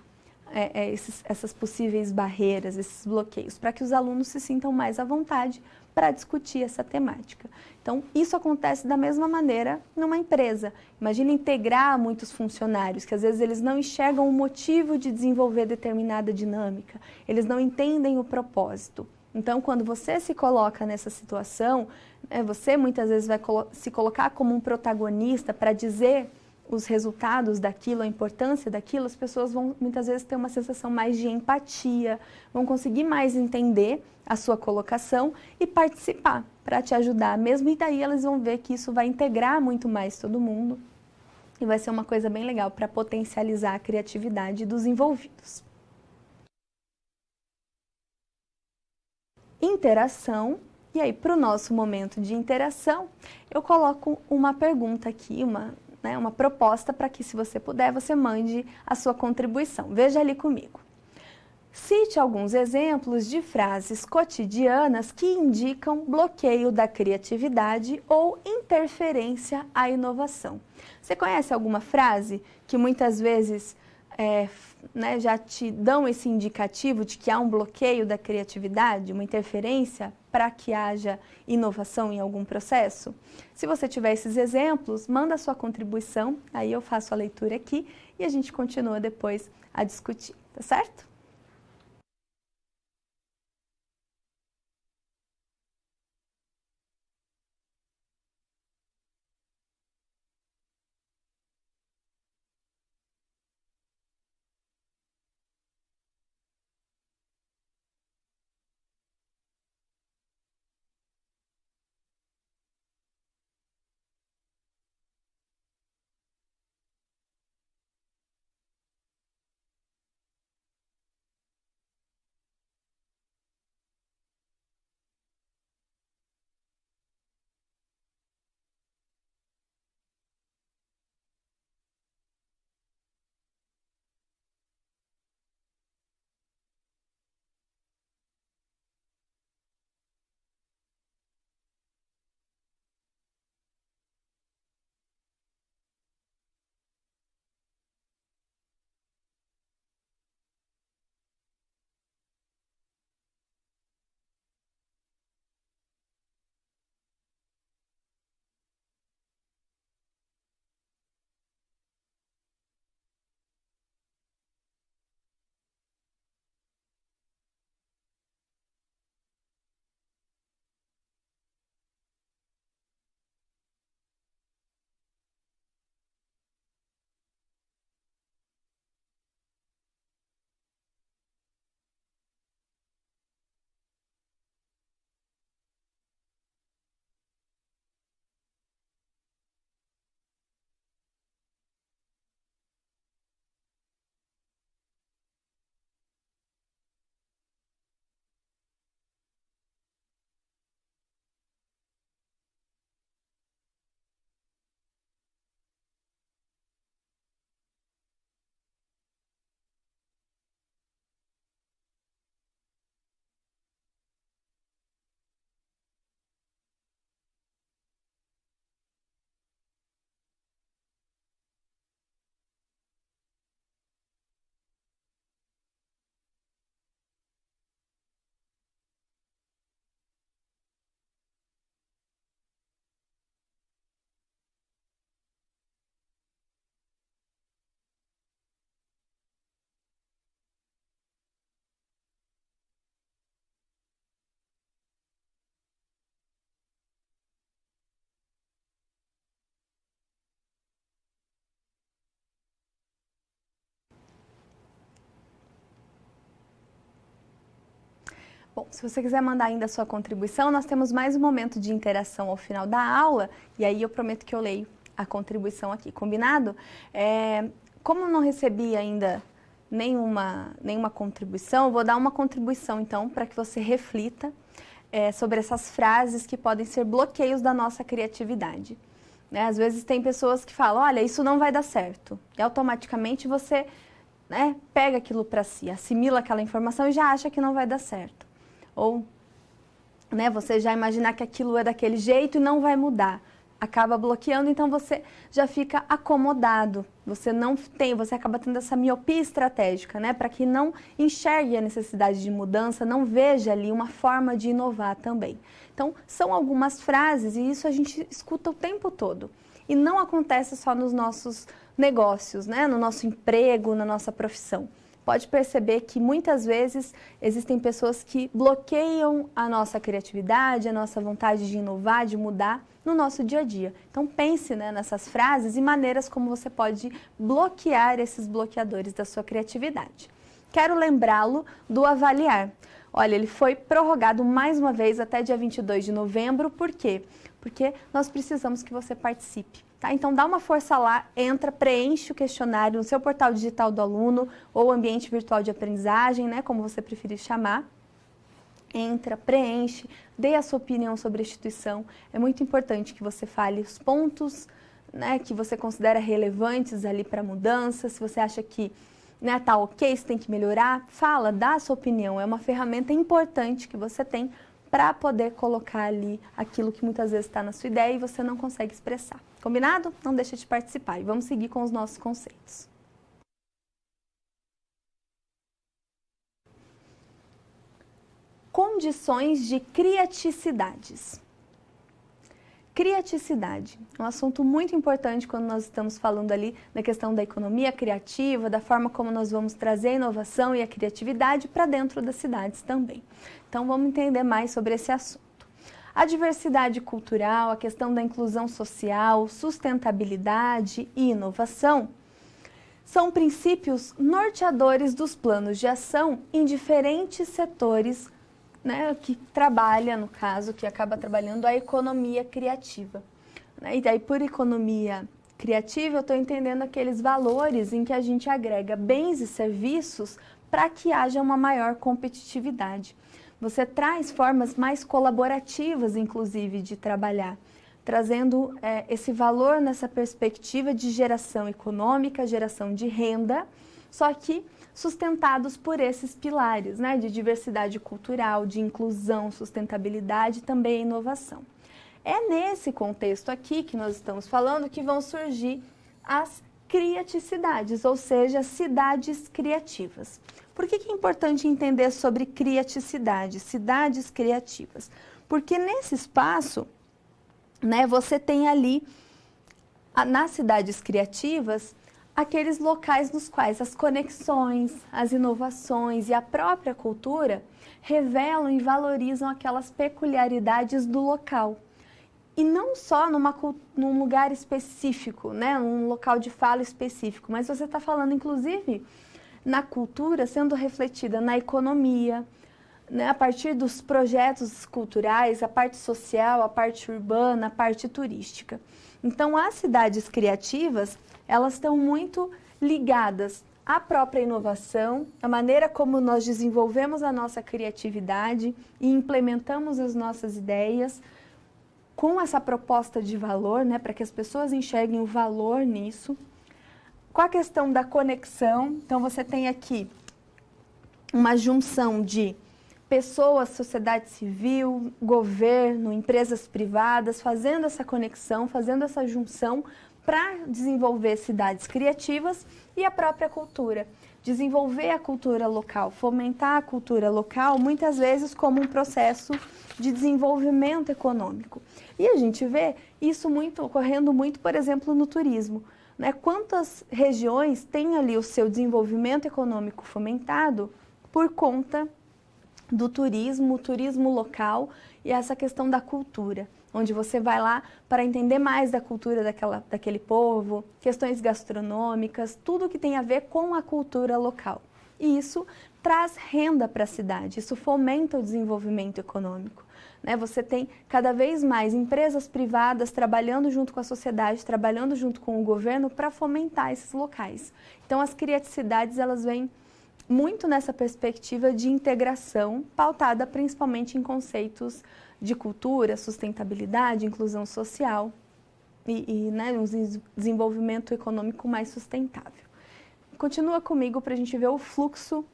essas possíveis barreiras, esses bloqueios, para que os alunos se sintam mais à vontade para discutir essa temática. Então, isso acontece da mesma maneira numa empresa. Imagina integrar muitos funcionários, que às vezes eles não enxergam o motivo de desenvolver determinada dinâmica, eles não entendem o propósito. Então, quando você se coloca nessa situação, você muitas vezes vai se colocar como um protagonista para dizer os resultados daquilo, a importância daquilo, as pessoas vão muitas vezes ter uma sensação mais de empatia, vão conseguir mais entender a sua colocação e participar para te ajudar mesmo, e daí elas vão ver que isso vai integrar muito mais todo mundo e vai ser uma coisa bem legal para potencializar a criatividade dos envolvidos. Interação. E aí, para o nosso momento de interação, eu coloco uma pergunta aqui, uma proposta para que, se você puder, você mande a sua contribuição. Veja ali comigo. Cite alguns exemplos de frases cotidianas que indicam bloqueio da criatividade ou interferência à inovação. Você conhece alguma frase que muitas vezes já te dão esse indicativo de que há um bloqueio da criatividade, uma interferência para que haja inovação em algum processo? Se você tiver esses exemplos, manda a sua contribuição, aí eu faço a leitura aqui e a gente continua depois a discutir, tá certo? Bom, se você quiser mandar ainda a sua contribuição, nós temos mais um momento de interação ao final da aula, e aí eu prometo que eu leio a contribuição aqui, combinado? Como eu não recebi ainda nenhuma contribuição, eu vou dar uma contribuição então para que você reflita sobre essas frases que podem ser bloqueios da nossa criatividade. Né? Às vezes tem pessoas que falam, olha, isso não vai dar certo, e automaticamente você pega aquilo para si, assimila aquela informação e já acha que não vai dar certo. Ou você já imaginar que aquilo é daquele jeito e não vai mudar. Acaba bloqueando, então você já fica acomodado. Você acaba tendo essa miopia estratégica, para que não enxergue a necessidade de mudança, não veja ali uma forma de inovar também. Então, são algumas frases e isso a gente escuta o tempo todo. E não acontece só nos nossos negócios, no nosso emprego, na nossa profissão. Pode perceber que muitas vezes existem pessoas que bloqueiam a nossa criatividade, a nossa vontade de inovar, de mudar no nosso dia a dia. Então pense nessas frases e maneiras como você pode bloquear esses bloqueadores da sua criatividade. Quero lembrá-lo do avaliar. Olha, ele foi prorrogado mais uma vez até dia 22 de novembro. Por quê? Porque nós precisamos que você participe. Tá? Então dá uma força lá, entra, preenche o questionário no seu portal digital do aluno ou ambiente virtual de aprendizagem, como você preferir chamar. Entra, preenche, dê a sua opinião sobre a instituição. É muito importante que você fale os pontos que você considera relevantes ali para a mudança. Se você acha que tá ok, você tem que melhorar, fala, dá a sua opinião. É uma ferramenta importante que você tem para poder colocar ali aquilo que muitas vezes está na sua ideia e você não consegue expressar. Combinado? Não deixa de participar e vamos seguir com os nossos conceitos. Condições de criaticidades. Criaticidade é um assunto muito importante quando nós estamos falando ali da questão da economia criativa, da forma como nós vamos trazer a inovação e a criatividade para dentro das cidades também. Então vamos entender mais sobre esse assunto. A diversidade cultural, a questão da inclusão social, sustentabilidade e inovação são princípios norteadores dos planos de ação em diferentes setores que trabalha, no caso, que acaba trabalhando a economia criativa. E daí, por economia criativa, eu estou entendendo aqueles valores em que a gente agrega bens e serviços para que haja uma maior competitividade. Você traz formas mais colaborativas, inclusive, de trabalhar, trazendo esse valor nessa perspectiva de geração econômica, geração de renda, só que sustentados por esses pilares, de diversidade cultural, de inclusão, sustentabilidade e também inovação. É nesse contexto aqui que nós estamos falando que vão surgir as criaticidades, ou seja, cidades criativas. Por que é importante entender sobre criaticidade, cidades criativas? Porque nesse espaço, você tem ali, nas cidades criativas, aqueles locais nos quais as conexões, as inovações e a própria cultura revelam e valorizam aquelas peculiaridades do local. E não só num lugar específico, num local de fala específico, mas você está falando, inclusive, na cultura sendo refletida na economia, a partir dos projetos culturais, a parte social, a parte urbana, a parte turística. Então, as cidades criativas, elas estão muito ligadas à própria inovação, à maneira como nós desenvolvemos a nossa criatividade e implementamos as nossas ideias com essa proposta de valor, para que as pessoas enxerguem o valor nisso. Com a questão da conexão, então você tem aqui uma junção de pessoas, sociedade civil, governo, empresas privadas, fazendo essa conexão, fazendo essa junção para desenvolver cidades criativas e a própria cultura. Desenvolver a cultura local, fomentar a cultura local, muitas vezes como um processo de desenvolvimento econômico. E a gente vê isso ocorrendo muito, por exemplo, no turismo. Quantas regiões têm ali o seu desenvolvimento econômico fomentado por conta do turismo, o turismo local e essa questão da cultura, onde você vai lá para entender mais da cultura daquele povo, questões gastronômicas, tudo que tem a ver com a cultura local. E isso traz renda para a cidade, isso fomenta o desenvolvimento econômico. Né? Você tem cada vez mais empresas privadas trabalhando junto com a sociedade, trabalhando junto com o governo para fomentar esses locais. Então, as criaticidades, elas vêm muito nessa perspectiva de integração, pautada principalmente em conceitos de cultura, sustentabilidade, inclusão social né, um desenvolvimento econômico mais sustentável. Continua comigo para a gente ver o fluxo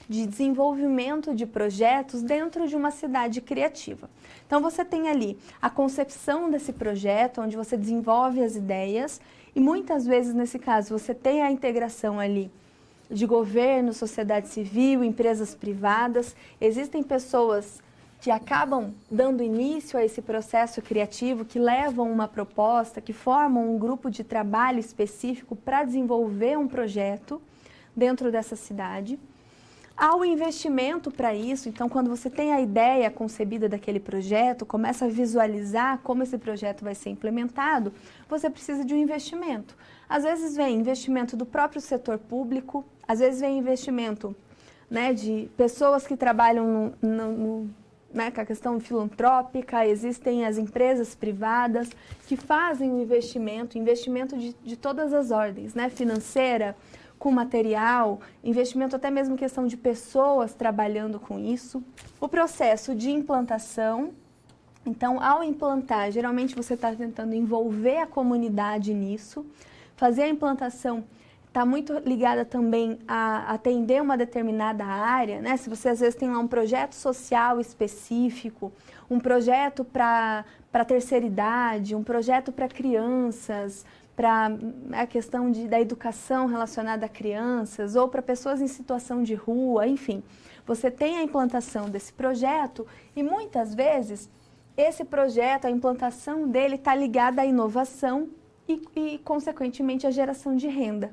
de desenvolvimento de projetos dentro de uma cidade criativa. Então, você tem ali a concepção desse projeto, onde você desenvolve as ideias e muitas vezes, nesse caso, você tem a integração ali de governo, sociedade civil, empresas privadas. Existem pessoas que acabam dando início a esse processo criativo, que levam uma proposta, que formam um grupo de trabalho específico para desenvolver um projeto dentro dessa cidade. Há o investimento para isso, então quando você tem a ideia concebida daquele projeto, começa a visualizar como esse projeto vai ser implementado, você precisa de um investimento. Às vezes vem investimento do próprio setor público, às vezes vem investimento, né, de pessoas que trabalham né, com a questão filantrópica, existem as empresas privadas que fazem o investimento de todas as ordens, né, financeira, com material, investimento até mesmo em questão de pessoas trabalhando com isso. O processo de implantação, então ao implantar, geralmente você está tentando envolver a comunidade nisso, fazer a implantação está muito ligada também a atender uma determinada área, né? Se você às vezes tem lá um projeto social específico, um projeto para a terceira idade, um projeto para crianças, para a questão da educação relacionada a crianças ou para pessoas em situação de rua, enfim. Você tem a implantação desse projeto e muitas vezes esse projeto, a implantação dele está ligada à inovação e consequentemente, à geração de renda.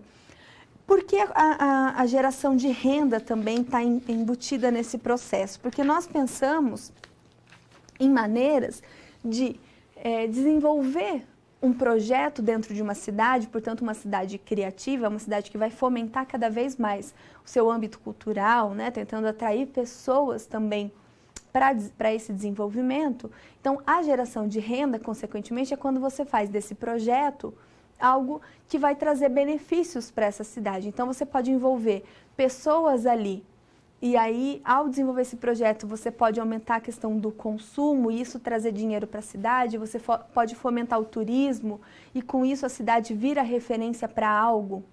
Por que a geração de renda também está embutida nesse processo? Porque nós pensamos em maneiras de desenvolver um projeto dentro de uma cidade, portanto uma cidade criativa, uma cidade que vai fomentar cada vez mais o seu âmbito cultural, né, tentando atrair pessoas também para esse desenvolvimento. Então, a geração de renda, consequentemente, é quando você faz desse projeto algo que vai trazer benefícios para essa cidade. Então, você pode envolver pessoas ali e aí, ao desenvolver esse projeto, você pode aumentar a questão do consumo e isso trazer dinheiro para a cidade, você pode fomentar o turismo e com isso a cidade vira referência para algo.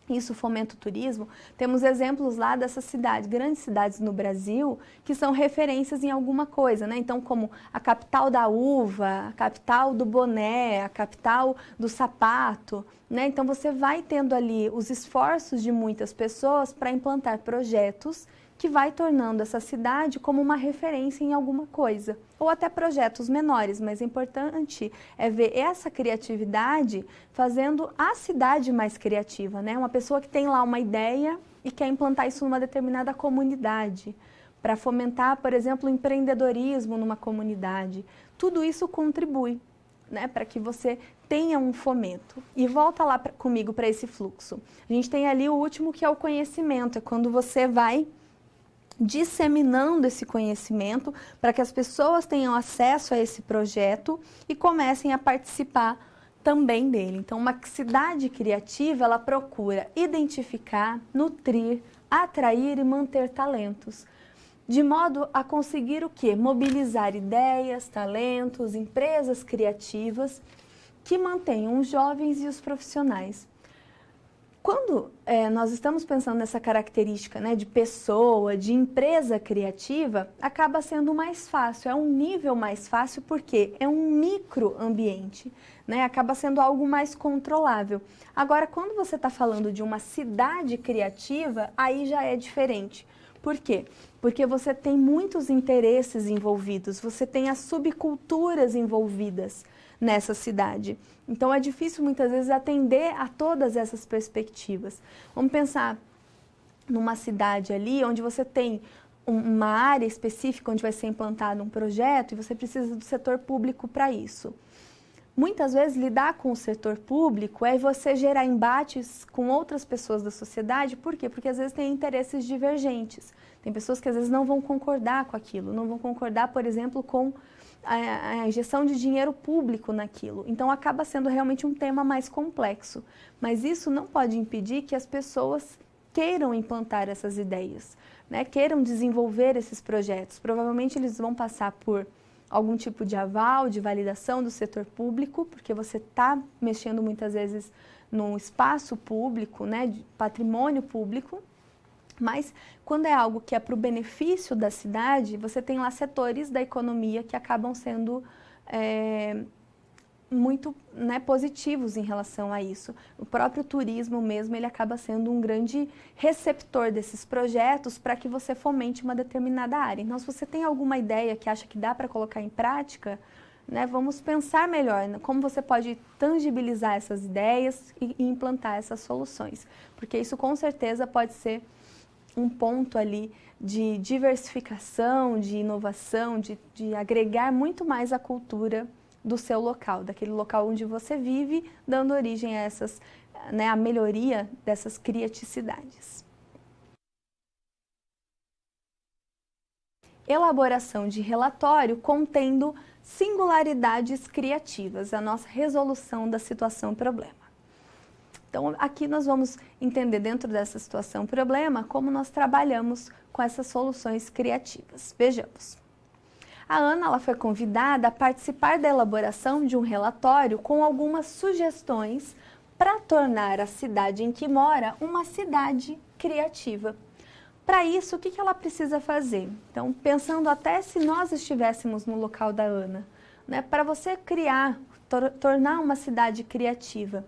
Isso fomenta o turismo. Temos exemplos lá dessas cidades, grandes cidades no Brasil, que são referências em alguma coisa, né? Então, como a capital da uva, a capital do boné, a capital do sapato, né? Então, você vai tendo ali os esforços de muitas pessoas para implantar projetos que vai tornando essa cidade como uma referência em alguma coisa. Ou até projetos menores, mas é importante ver essa criatividade fazendo a cidade mais criativa, né? Uma pessoa que tem lá uma ideia e quer implantar isso numa determinada comunidade, para fomentar, por exemplo, o empreendedorismo numa comunidade. Tudo isso contribui, né, para que você tenha um fomento. E volta lá comigo para esse fluxo. A gente tem ali o último, que é o conhecimento, é quando você vai disseminando esse conhecimento para que as pessoas tenham acesso a esse projeto e comecem a participar também dele. Então, uma cidade criativa, ela procura identificar, nutrir, atrair e manter talentos, de modo a conseguir o quê? Mobilizar ideias, talentos, empresas criativas que mantenham os jovens e os profissionais. Quando nós estamos pensando nessa característica, né, de pessoa, de empresa criativa, acaba sendo mais fácil, é um nível mais fácil porque é um microambiente, né, acaba sendo algo mais controlável. Agora, quando você está falando de uma cidade criativa, aí já é diferente. Por quê? Porque você tem muitos interesses envolvidos, você tem as subculturas envolvidas nessa cidade. Então, é difícil muitas vezes atender a todas essas perspectivas. Vamos pensar numa cidade ali onde você tem uma área específica onde vai ser implantado um projeto e você precisa do setor público para isso. muitas vezes lidar com o setor público é você gerar embates com outras pessoas da sociedade. Por quê? Porque às vezes tem interesses divergentes. Tem pessoas que às vezes não vão concordar com aquilo, não vão concordar, por exemplo, com a injeção de dinheiro público naquilo. Então acaba sendo realmente um tema mais complexo. Mas isso não pode impedir que as pessoas queiram implantar essas ideias, né? Queiram desenvolver esses projetos. Provavelmente eles vão passar por algum tipo de aval, de validação do setor público, porque você está mexendo muitas vezes num espaço público, né, de patrimônio público, mas quando é algo que é para o benefício da cidade, você tem lá setores da economia que acabam sendo muito, né, positivos em relação a isso. O próprio turismo mesmo, ele acaba sendo um grande receptor desses projetos para que você fomente uma determinada área. Então, se você tem alguma ideia que acha que dá para colocar em prática, né, vamos pensar melhor, né, como você pode tangibilizar essas ideias e implantar essas soluções, porque isso com certeza pode ser um ponto ali de diversificação, de inovação, de agregar muito mais a cultura do seu local, daquele local onde você vive, dando origem a essas, né, a melhoria dessas criaticidades. Elaboração de relatório contendo singularidades criativas, a nossa resolução da situação-problema. Então, aqui nós vamos entender dentro dessa situação-problema como nós trabalhamos com essas soluções criativas. Vejamos. A Ana ela foi convidada a participar da elaboração de um relatório com algumas sugestões para tornar a cidade em que mora uma cidade criativa. Para isso, o que ela precisa fazer? Então, pensando até se nós estivéssemos no local da Ana, né, para você criar, tornar uma cidade criativa,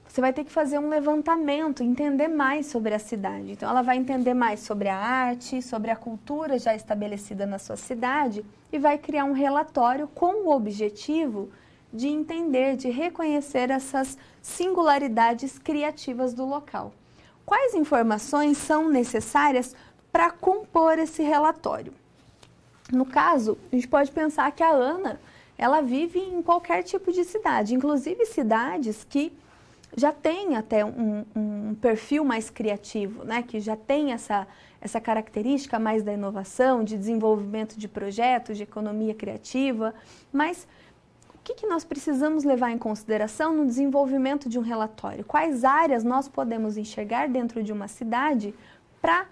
você vai ter que fazer um levantamento, entender mais sobre a cidade. Então, ela vai entender mais sobre a arte, sobre a cultura já estabelecida na sua cidade e vai criar um relatório com o objetivo de entender, de reconhecer essas singularidades criativas do local. Quais informações são necessárias para compor esse relatório? No caso, a gente pode pensar que a Ana, ela vive em qualquer tipo de cidade, inclusive cidades que já tem até um perfil mais criativo, né? Que já tem essa característica mais da inovação, de desenvolvimento de projetos, de economia criativa. Mas o que nós precisamos levar em consideração no desenvolvimento de um relatório? Quais áreas nós podemos enxergar dentro de uma cidade para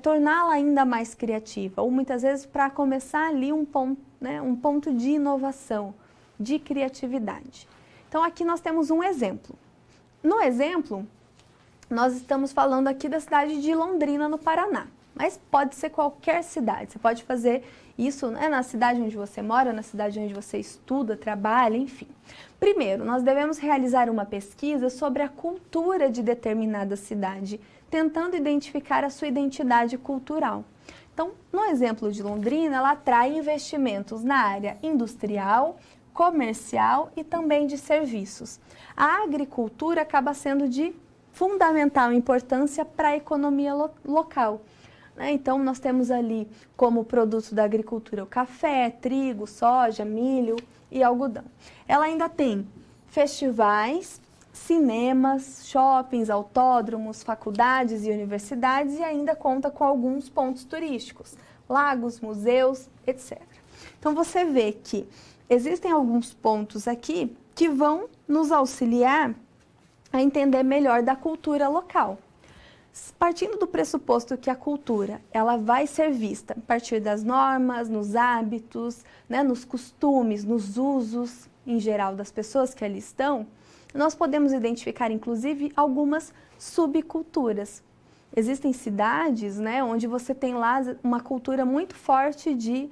torná-la ainda mais criativa? Ou muitas vezes para começar ali um ponto de inovação, de criatividade. Então aqui nós temos um exemplo. No exemplo, nós estamos falando aqui da cidade de Londrina, no Paraná, mas pode ser qualquer cidade. Você pode fazer isso, né, na cidade onde você mora, na cidade onde você estuda, trabalha, enfim. Primeiro, nós devemos realizar uma pesquisa sobre a cultura de determinada cidade, tentando identificar a sua identidade cultural. Então, no exemplo de Londrina, ela atrai investimentos na área industrial, comercial e também de serviços. A agricultura acaba sendo de fundamental importância para a economia local. Então, nós temos ali como produto da agricultura o café, trigo, soja, milho e algodão. Ela ainda tem festivais, cinemas, shoppings, autódromos, faculdades e universidades e ainda conta com alguns pontos turísticos, lagos, museus, etc. Então, você vê que existem alguns pontos aqui que vão nos auxiliar a entender melhor da cultura local. Partindo do pressuposto que a cultura ela vai ser vista a partir das normas, nos hábitos, né, nos costumes, nos usos em geral das pessoas que ali estão, nós podemos identificar inclusive algumas subculturas. Existem cidades, né, onde você tem lá uma cultura muito forte de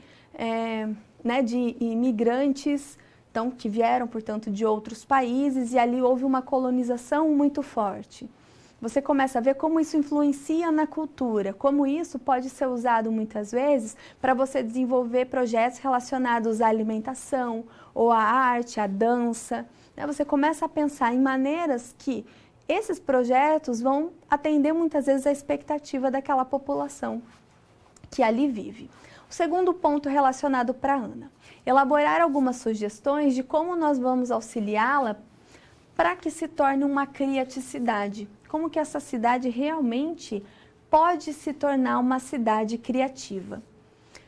imigrantes, então, que vieram, portanto, de outros países e ali houve uma colonização muito forte. Você começa a ver como isso influencia na cultura, como isso pode ser usado muitas vezes para você desenvolver projetos relacionados à alimentação, ou à arte, à dança. Você começa a pensar em maneiras que esses projetos vão atender muitas vezes a expectativa daquela população que ali vive. O segundo ponto relacionado para a Ana, elaborar algumas sugestões de como nós vamos auxiliá-la para que se torne uma criaticidade. Como que essa cidade realmente pode se tornar uma cidade criativa.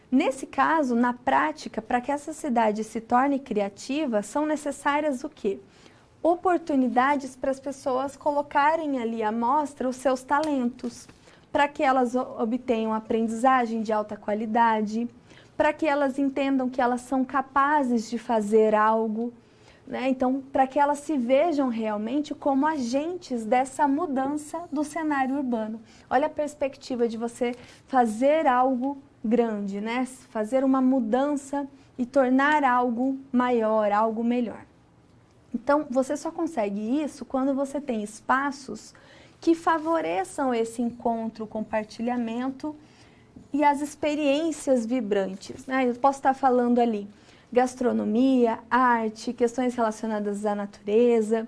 Nesse caso, na prática, para que essa cidade se torne criativa, são necessárias o quê? Oportunidades para as pessoas colocarem ali à mostra os seus talentos, para que elas obtenham aprendizagem de alta qualidade, para que elas entendam que elas são capazes de fazer algo, né? Então, para que elas se vejam realmente como agentes dessa mudança do cenário urbano. Olha a perspectiva de você fazer algo grande, né? Fazer uma mudança e tornar algo maior, algo melhor. Então, você só consegue isso quando você tem espaços que favoreçam esse encontro, compartilhamento e as experiências vibrantes, né? Eu posso estar falando ali gastronomia, arte, questões relacionadas à natureza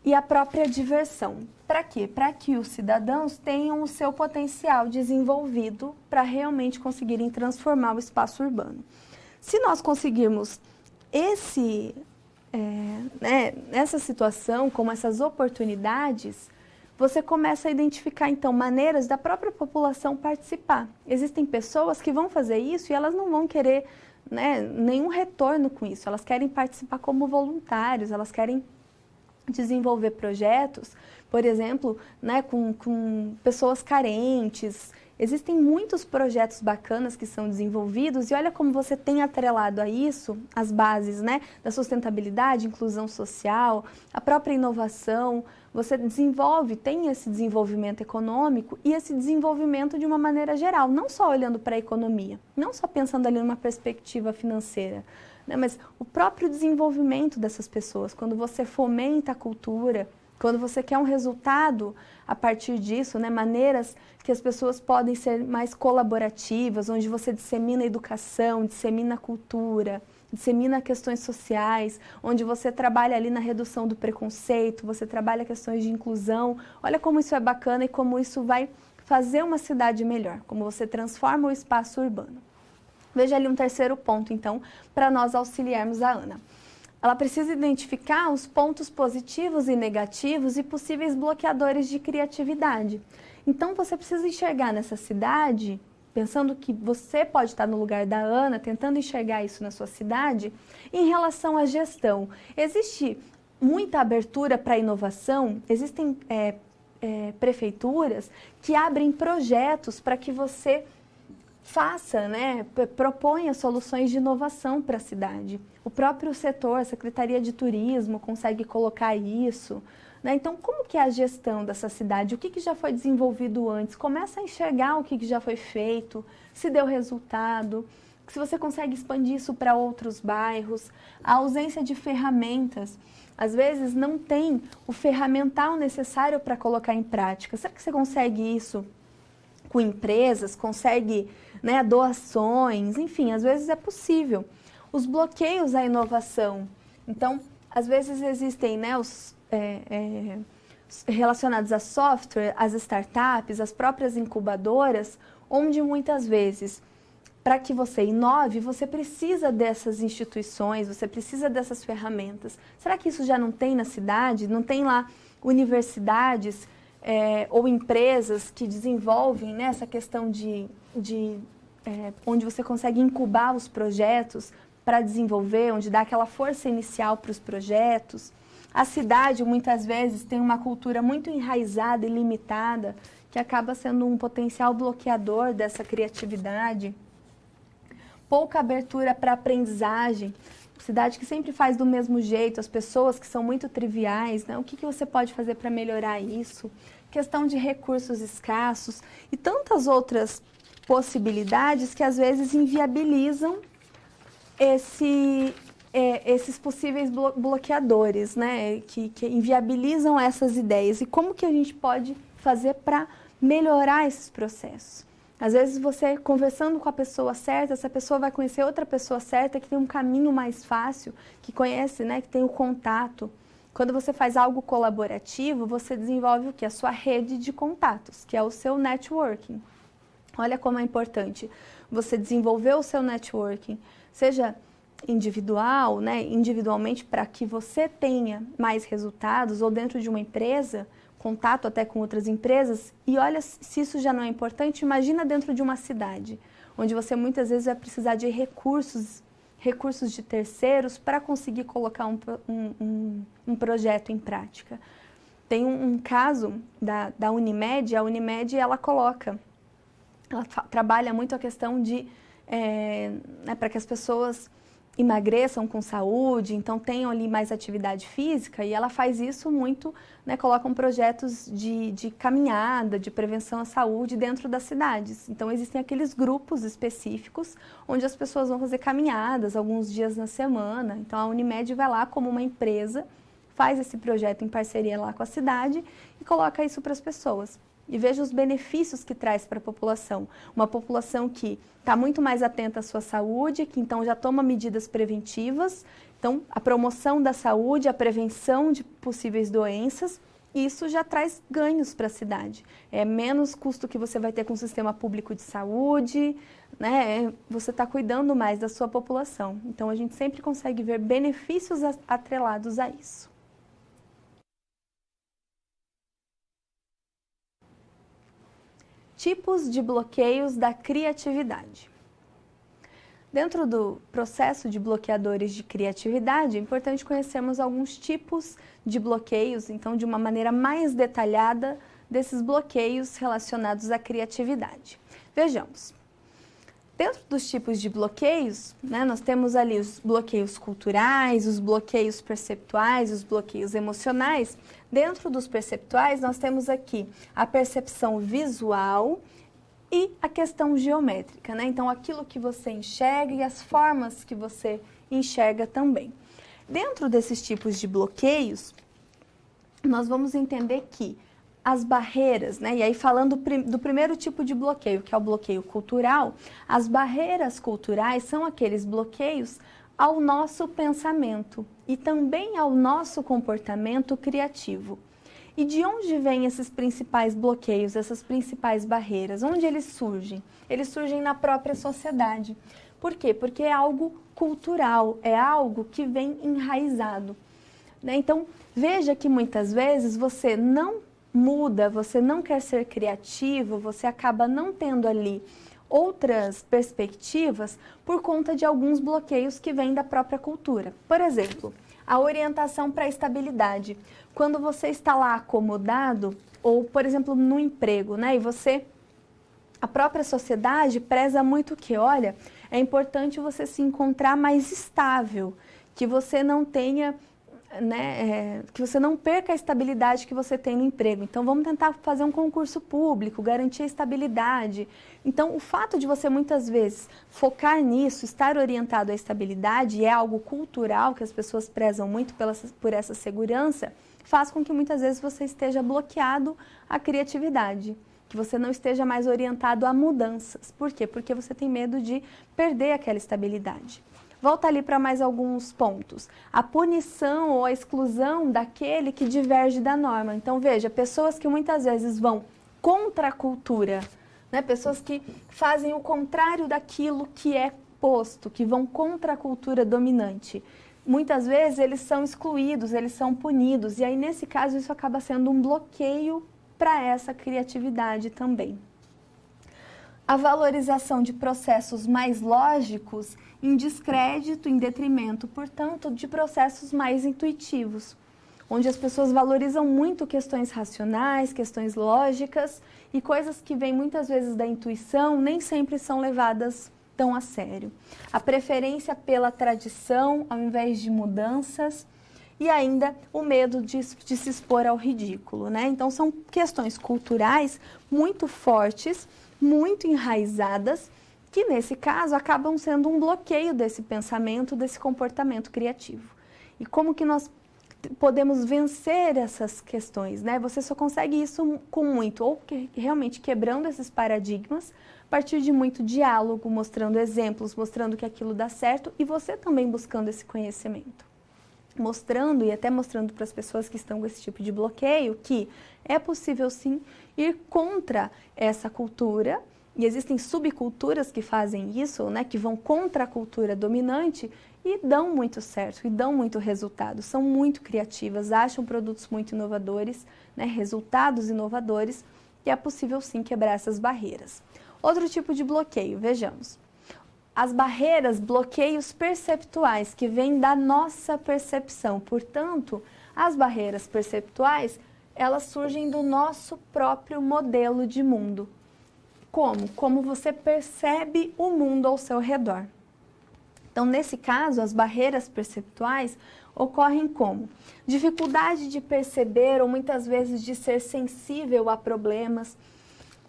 e a própria diversão. Para quê? Para que os cidadãos tenham o seu potencial desenvolvido para realmente conseguirem transformar o espaço urbano. Se nós conseguirmos essa situação, como essas oportunidades, você começa a identificar, então, maneiras da própria população participar. Existem pessoas que vão fazer isso e elas não vão querer, né, nenhum retorno com isso. Elas querem participar como voluntários, elas querem desenvolver projetos, por exemplo, né, com pessoas carentes. Existem muitos projetos bacanas que são desenvolvidos e olha como você tem atrelado a isso as bases, né, da sustentabilidade, inclusão social, a própria inovação. Você desenvolve, tem esse desenvolvimento econômico e esse desenvolvimento de uma maneira geral, não só olhando para a economia, não só pensando ali numa perspectiva financeira, né, mas o próprio desenvolvimento dessas pessoas. Quando você fomenta a cultura, quando você quer um resultado a partir disso, né, maneiras que as pessoas podem ser mais colaborativas, onde você dissemina a educação, dissemina a cultura, dissemina questões sociais, onde você trabalha ali na redução do preconceito, você trabalha questões de inclusão. Olha como isso é bacana e como isso vai fazer uma cidade melhor, como você transforma o espaço urbano. Veja ali um terceiro ponto, então, para nós auxiliarmos a Ana. Ela precisa identificar os pontos positivos e negativos e possíveis bloqueadores de criatividade. Então, você precisa enxergar nessa cidade, pensando que você pode estar no lugar da Ana, tentando enxergar isso na sua cidade, em relação à gestão. Existe muita abertura para inovação, existem prefeituras que abrem projetos para que você faça, né, proponha soluções de inovação para a cidade. O próprio setor, a Secretaria de Turismo consegue colocar isso, né? Então, como que é a gestão dessa cidade? O que já foi desenvolvido antes? Começa a enxergar o que já foi feito, se deu resultado, se você consegue expandir isso para outros bairros. A ausência de ferramentas. Às vezes não tem o ferramental necessário para colocar em prática. Será que você consegue isso com empresas, consegue, né, doações, enfim, às vezes é possível. Os bloqueios à inovação. Então, às vezes existem, né, os relacionados a software, as startups, as próprias incubadoras, onde muitas vezes, para que você inove, você precisa dessas instituições, você precisa dessas ferramentas. Será que isso já não tem na cidade? Não tem lá universidades ou empresas que desenvolvem, né, essa questão onde você consegue incubar os projetos para desenvolver, onde dá aquela força inicial para os projetos. A cidade, muitas vezes, tem uma cultura muito enraizada e limitada, que acaba sendo um potencial bloqueador dessa criatividade. Pouca abertura para aprendizagem. Cidade que sempre faz do mesmo jeito, as pessoas que são muito triviais, né? O que você pode fazer para melhorar isso? Questão de recursos escassos e tantas outras possibilidades que às vezes inviabilizam esses possíveis bloqueadores, né? Que inviabilizam essas ideias. E como que a gente pode fazer para melhorar esses processos? Às vezes você conversando com a pessoa certa, essa pessoa vai conhecer outra pessoa certa que tem um caminho mais fácil, que conhece, né, que tem o contato. Quando você faz algo colaborativo, você desenvolve o quê? A sua rede de contatos, que é o seu networking. Olha como é importante você desenvolver o seu networking, seja individual, né, individualmente para que você tenha mais resultados, ou dentro de uma empresa, contato até com outras empresas. E olha, se isso já não é importante, imagina dentro de uma cidade, onde você muitas vezes vai precisar de recursos de terceiros para conseguir colocar um projeto em prática. Tem um caso da Unimed. A Unimed, ela trabalha muito a questão de, para que as pessoas emagreçam com saúde, então tenham ali mais atividade física, e ela faz isso muito, né, colocam projetos de caminhada, de prevenção à saúde dentro das cidades. Então existem aqueles grupos específicos onde as pessoas vão fazer caminhadas alguns dias na semana. Então a Unimed vai lá como uma empresa, faz esse projeto em parceria lá com a cidade e coloca isso para as pessoas. E veja os benefícios que traz para a população. Uma população que está muito mais atenta à sua saúde, que então já toma medidas preventivas. Então, a promoção da saúde, a prevenção de possíveis doenças, isso já traz ganhos para a cidade. É menos custo que você vai ter com o sistema público de saúde, né? Você está cuidando mais da sua população. Então, a gente sempre consegue ver benefícios atrelados a isso. Tipos de bloqueios da criatividade. Dentro do processo de bloqueadores de criatividade, é importante conhecermos alguns tipos de bloqueios, então, de uma maneira mais detalhada, desses bloqueios relacionados à criatividade. Vejamos. Dentro dos tipos de bloqueios, né, nós temos ali os bloqueios culturais, os bloqueios perceptuais, os bloqueios emocionais. Dentro dos perceptuais, nós temos aqui a percepção visual e a questão geométrica, né? Então, aquilo que você enxerga e as formas que você enxerga também. Dentro desses tipos de bloqueios, nós vamos entender que as barreiras, né? E aí falando do primeiro tipo de bloqueio, que é o bloqueio cultural, as barreiras culturais são aqueles bloqueios ao nosso pensamento e também ao nosso comportamento criativo. E de onde vêm esses principais bloqueios, essas principais barreiras? Onde eles surgem? Eles surgem na própria sociedade. Por quê? Porque é algo cultural, é algo que vem enraizado, né? Então, veja que muitas vezes você não muda, você não quer ser criativo, você acaba não tendo ali outras perspectivas por conta de alguns bloqueios que vêm da própria cultura. Por exemplo, a orientação para a estabilidade. Quando você está lá acomodado, ou, por exemplo, no emprego, né? E a própria sociedade preza muito que, olha, é importante você se encontrar mais estável, que você não tenha, né, que você não perca a estabilidade que você tem no emprego. Então, vamos tentar fazer um concurso público, garantir a estabilidade. Então, o fato de você muitas vezes focar nisso, estar orientado à estabilidade, é algo cultural, que as pessoas prezam muito por essa segurança, faz com que muitas vezes você esteja bloqueado à criatividade, que você não esteja mais orientado a mudanças. Por quê? Porque você tem medo de perder aquela estabilidade. Volta ali para mais alguns pontos. A punição ou a exclusão daquele que diverge da norma. Então, veja, pessoas que muitas vezes vão contra a cultura, né? Pessoas que fazem o contrário daquilo que é posto, que vão contra a cultura dominante. Muitas vezes eles são excluídos, eles são punidos. E aí, nesse caso, isso acaba sendo um bloqueio para essa criatividade também. A valorização de processos mais lógicos em descrédito, em detrimento, portanto, de processos mais intuitivos, onde as pessoas valorizam muito questões racionais, questões lógicas, e coisas que vêm muitas vezes da intuição nem sempre são levadas tão a sério. A preferência pela tradição ao invés de mudanças, e ainda o medo de se expor ao ridículo, né? Então, são questões culturais muito fortes, muito enraizadas, que nesse caso acabam sendo um bloqueio desse pensamento, desse comportamento criativo. E como que nós podemos vencer essas questões, né? Você só consegue isso com muito, ou realmente quebrando esses paradigmas, a partir de muito diálogo, mostrando exemplos, mostrando que aquilo dá certo, e você também buscando esse conhecimento. Mostrando e até mostrando para as pessoas que estão com esse tipo de bloqueio que é possível sim ir contra essa cultura, e existem subculturas que fazem isso, né, que vão contra a cultura dominante e dão muito certo, e dão muito resultado, são muito criativas, acham produtos muito inovadores, né, resultados inovadores, e é possível sim quebrar essas barreiras. Outro tipo de bloqueio, vejamos. As barreiras, bloqueios perceptuais, que vêm da nossa percepção. Portanto, as barreiras perceptuais, elas surgem do nosso próprio modelo de mundo. Como? Como você percebe o mundo ao seu redor. Então, nesse caso, as barreiras perceptuais ocorrem como? Dificuldade de perceber ou muitas vezes de ser sensível a problemas.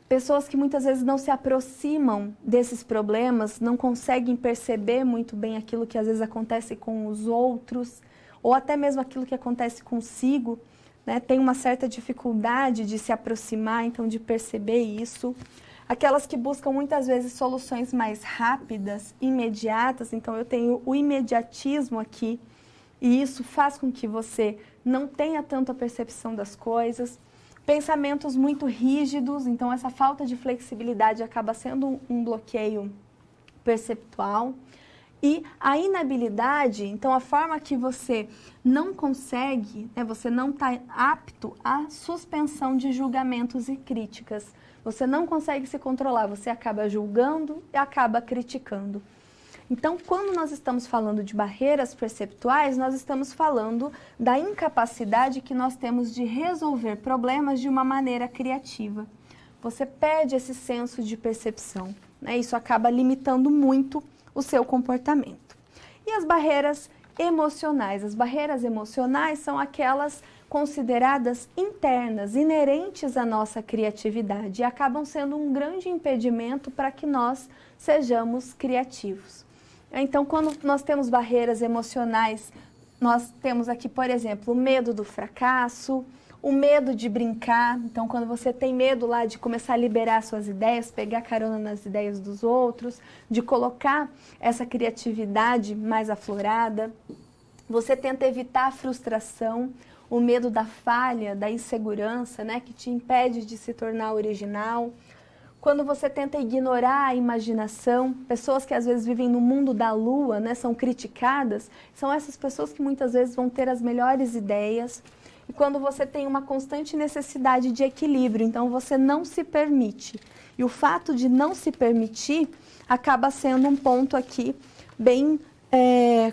Pessoas que muitas vezes não se aproximam desses problemas, não conseguem perceber muito bem aquilo que às vezes acontece com os outros, ou até mesmo aquilo que acontece consigo, né? Tem uma certa dificuldade de se aproximar, então de perceber isso. Aquelas que buscam muitas vezes soluções mais rápidas, imediatas, então eu tenho o imediatismo aqui, e isso faz com que você não tenha tanto a percepção das coisas. Pensamentos muito rígidos, então essa falta de flexibilidade acaba sendo um bloqueio perceptual. E a inabilidade, então a forma que você não consegue, né, você não está apto à suspensão de julgamentos e críticas. Você não consegue se controlar, você acaba julgando e acaba criticando. Então, quando nós estamos falando de barreiras perceptuais, nós estamos falando da incapacidade que nós temos de resolver problemas de uma maneira criativa. Você perde esse senso de percepção, né? Isso acaba limitando muito o seu comportamento. E as barreiras emocionais? As barreiras emocionais são aquelas consideradas internas, inerentes à nossa criatividade e acabam sendo um grande impedimento para que nós sejamos criativos. Então, quando nós temos barreiras emocionais, nós temos aqui, por exemplo, o medo do fracasso, o medo de brincar. Então, quando você tem medo lá de começar a liberar suas ideias, pegar carona nas ideias dos outros, de colocar essa criatividade mais aflorada, você tenta evitar a frustração, o medo da falha, da insegurança, né, que te impede de se tornar original. Quando você tenta ignorar a imaginação, pessoas que às vezes vivem no mundo da lua, né, são criticadas, são essas pessoas que muitas vezes vão ter as melhores ideias. E quando você tem uma constante necessidade de equilíbrio, então você não se permite. E o fato de não se permitir acaba sendo um ponto aqui bem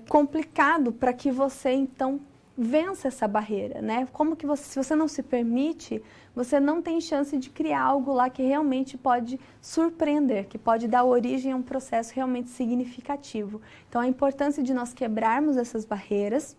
complicado para que você então vença essa barreira, né? Como que você, se você não se permite, você não tem chance de criar algo lá que realmente pode surpreender, que pode dar origem a um processo realmente significativo. Então, a importância de nós quebrarmos essas barreiras,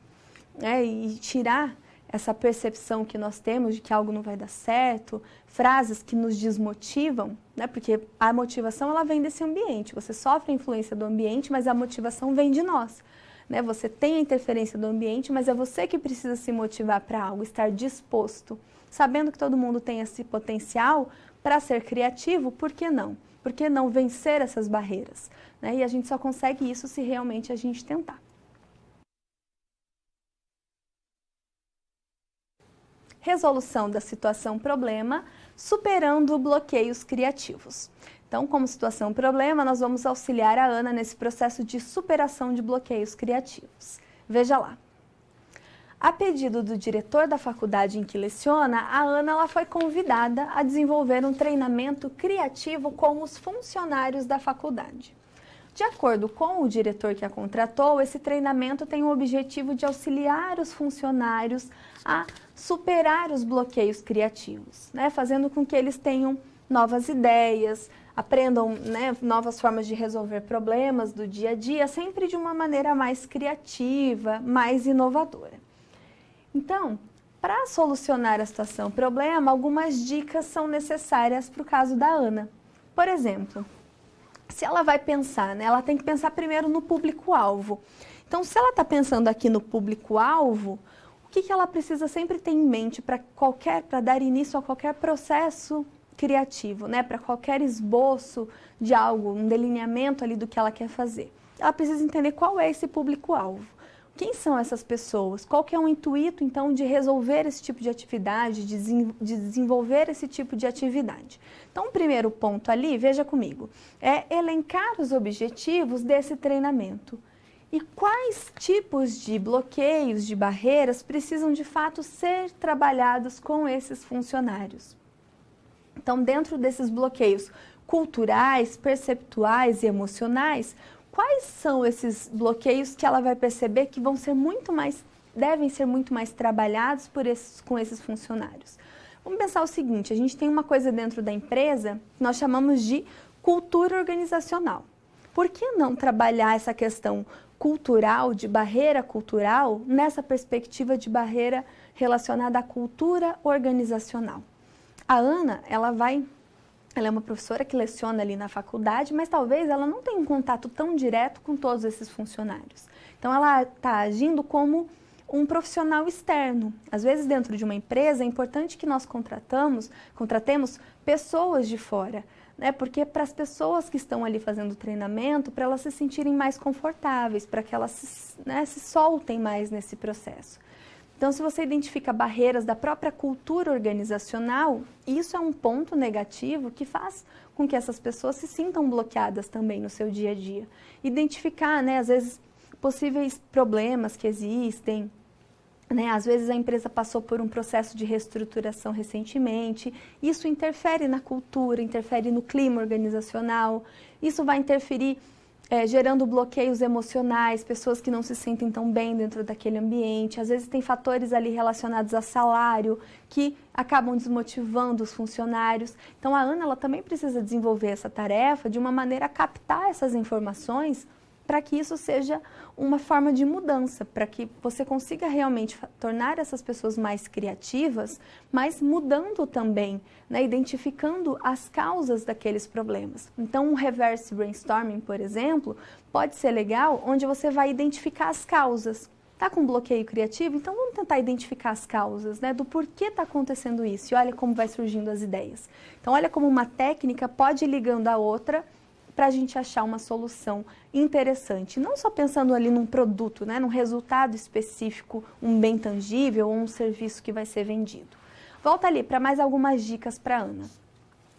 né, e tirar essa percepção que nós temos de que algo não vai dar certo, frases que nos desmotivam, né, porque a motivação ela vem desse ambiente, você sofre a influência do ambiente, mas a motivação vem de nós. Né? Você tem a interferência do ambiente, mas é você que precisa se motivar para algo, estar disposto. Sabendo que todo mundo tem esse potencial para ser criativo, por que não? Por que não vencer essas barreiras? Né? E a gente só consegue isso se realmente a gente tentar. Resolução da situação-problema, superando bloqueios criativos. Então, como situação-problema, nós vamos auxiliar a Ana nesse processo de superação de bloqueios criativos. Veja lá. A pedido do diretor da faculdade em que leciona, a Ana ela foi convidada a desenvolver um treinamento criativo com os funcionários da faculdade. De acordo com o diretor que a contratou, esse treinamento tem o objetivo de auxiliar os funcionários a superar os bloqueios criativos, né? Fazendo com que eles tenham novas ideias, aprendam, né, novas formas de resolver problemas do dia a dia, sempre de uma maneira mais criativa, mais inovadora. Então, para solucionar a situação-problema, algumas dicas são necessárias para o caso da Ana. Por exemplo, se ela vai pensar, né, ela tem que pensar primeiro no público-alvo. Então, se ela está pensando aqui no público-alvo, o que ela precisa sempre ter em mente para dar início a qualquer processo criativo, né? Para qualquer esboço de algo, um delineamento ali do que ela quer fazer. Ela precisa entender qual é esse público-alvo. Quem são essas pessoas? Qual que é o intuito, então, de resolver esse tipo de atividade, de desenvolver esse tipo de atividade? Então, o primeiro ponto ali, veja comigo, é elencar os objetivos desse treinamento. E quais tipos de bloqueios, de barreiras, precisam de fato ser trabalhados com esses funcionários? Então, dentro desses bloqueios culturais, perceptuais e emocionais, quais são esses bloqueios que ela vai perceber que devem ser muito mais trabalhados com esses funcionários? Vamos pensar o seguinte, a gente tem uma coisa dentro da empresa que nós chamamos de cultura organizacional. Por que não trabalhar essa questão cultural, de barreira cultural, nessa perspectiva de barreira relacionada à cultura organizacional? A Ana, ela é uma professora que leciona ali na faculdade, mas talvez ela não tenha um contato tão direto com todos esses funcionários. Então, ela está agindo como um profissional externo. Às vezes, dentro de uma empresa, é importante que nós contratemos pessoas de fora, né? Porque para as pessoas que estão ali fazendo o treinamento, para elas se sentirem mais confortáveis, para que elas se soltem mais nesse processo. Então, se você identifica barreiras da própria cultura organizacional, isso é um ponto negativo que faz com que essas pessoas se sintam bloqueadas também no seu dia a dia. Identificar, né, às vezes, possíveis problemas que existem, né? Às vezes a empresa passou por um processo de reestruturação recentemente, isso interfere na cultura, interfere no clima organizacional, isso vai interferir gerando bloqueios emocionais, pessoas que não se sentem tão bem dentro daquele ambiente. Às vezes tem fatores ali relacionados a salário que acabam desmotivando os funcionários. Então a Ana, ela também precisa desenvolver essa tarefa de uma maneira a captar essas informações para que isso seja uma forma de mudança, para que você consiga realmente tornar essas pessoas mais criativas, mas mudando também, né, identificando as causas daqueles problemas. Então, um reverse brainstorming, por exemplo, pode ser legal, onde você vai identificar as causas. Está com bloqueio criativo? Então, vamos tentar identificar as causas, né, do porquê está acontecendo isso, e olha como vai surgindo as ideias. Então, olha como uma técnica pode ir ligando a outra, para a gente achar uma solução interessante. Não só pensando ali num produto, né, num resultado específico, um bem tangível ou um serviço que vai ser vendido. Volta ali para mais algumas dicas para a Ana.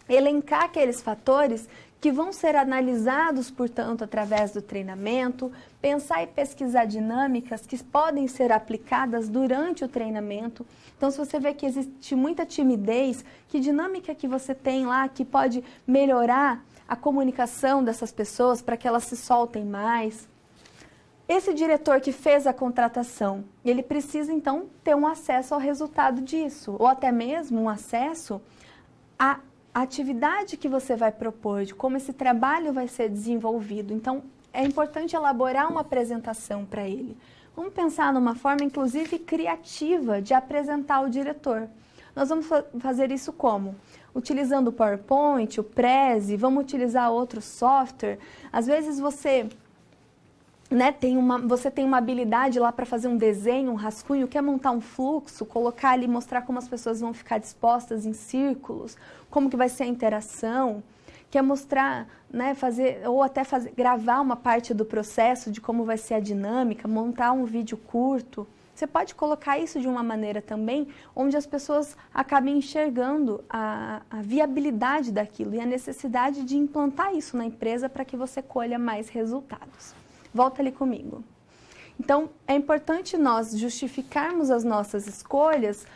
Elencar aqueles fatores que vão ser analisados, portanto, através do treinamento, pensar e pesquisar dinâmicas que podem ser aplicadas durante o treinamento. Então, se você vê que existe muita timidez, que dinâmica que você tem lá que pode melhorar a comunicação dessas pessoas para que elas se soltem mais. Esse diretor que fez a contratação, ele precisa então ter um acesso ao resultado disso, ou até mesmo um acesso à atividade que você vai propor, de como esse trabalho vai ser desenvolvido. Então, é importante elaborar uma apresentação para ele. Vamos pensar numa forma, inclusive, criativa de apresentar ao diretor. Nós vamos fazer isso como? Utilizando o PowerPoint, o Prezi, vamos utilizar outro software. Às vezes você, né, tem uma habilidade lá para fazer um desenho, um rascunho, quer montar um fluxo, colocar ali, mostrar como as pessoas vão ficar dispostas em círculos, como que vai ser a interação, quer mostrar, né, gravar uma parte do processo de como vai ser a dinâmica, montar um vídeo curto. Você pode colocar isso de uma maneira também, onde as pessoas acabem enxergando a viabilidade daquilo e a necessidade de implantar isso na empresa para que você colha mais resultados. Volta ali comigo. Então, é importante nós justificarmos as nossas escolhas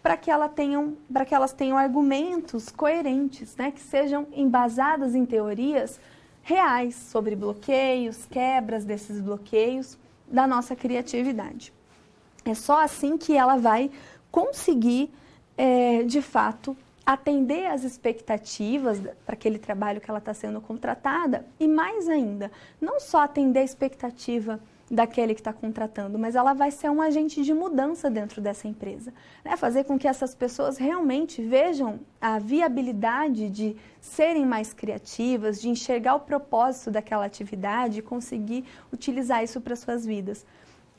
para que elas tenham argumentos coerentes, né, que sejam embasadas em teorias reais sobre bloqueios, quebras desses bloqueios da nossa criatividade. É só assim que ela vai conseguir, de fato, atender às expectativas para aquele trabalho que ela está sendo contratada e, mais ainda, não só atender a expectativa daquele que está contratando, mas ela vai ser um agente de mudança dentro dessa empresa, né? Fazer com que essas pessoas realmente vejam a viabilidade de serem mais criativas, de enxergar o propósito daquela atividade e conseguir utilizar isso para suas vidas.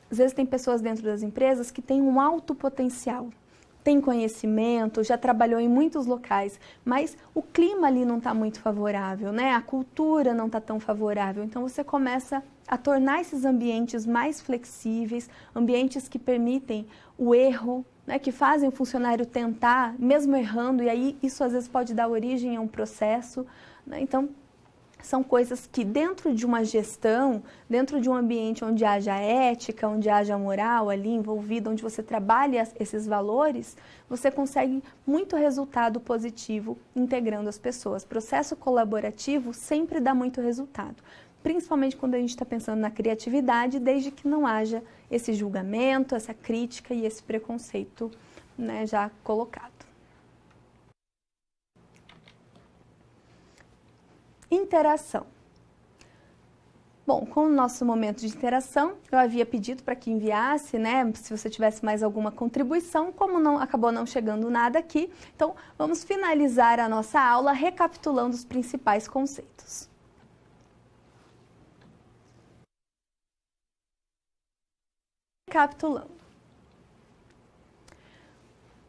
Às vezes tem pessoas dentro das empresas que têm um alto potencial. tem conhecimento, já trabalhou em muitos locais, mas o clima ali não está muito favorável, né? A cultura não está tão favorável. Então você começa a tornar esses ambientes mais flexíveis, ambientes que permitem o erro, né? Que fazem o funcionário tentar, mesmo errando, e aí isso às vezes pode dar origem a um processo, né? Então, são coisas que dentro de uma gestão, dentro de um ambiente onde haja ética, onde haja moral ali envolvida, onde você trabalha esses valores, você consegue muito resultado positivo integrando as pessoas. Processo colaborativo sempre dá muito resultado, principalmente quando a gente está pensando na criatividade, desde que não haja esse julgamento, essa crítica e esse preconceito, né, já colocado. Interação. Bom, com o nosso momento de interação, eu havia pedido para que enviasse, né, se você tivesse mais alguma contribuição, como acabou não chegando nada aqui, então vamos finalizar a nossa aula recapitulando os principais conceitos. Recapitulando.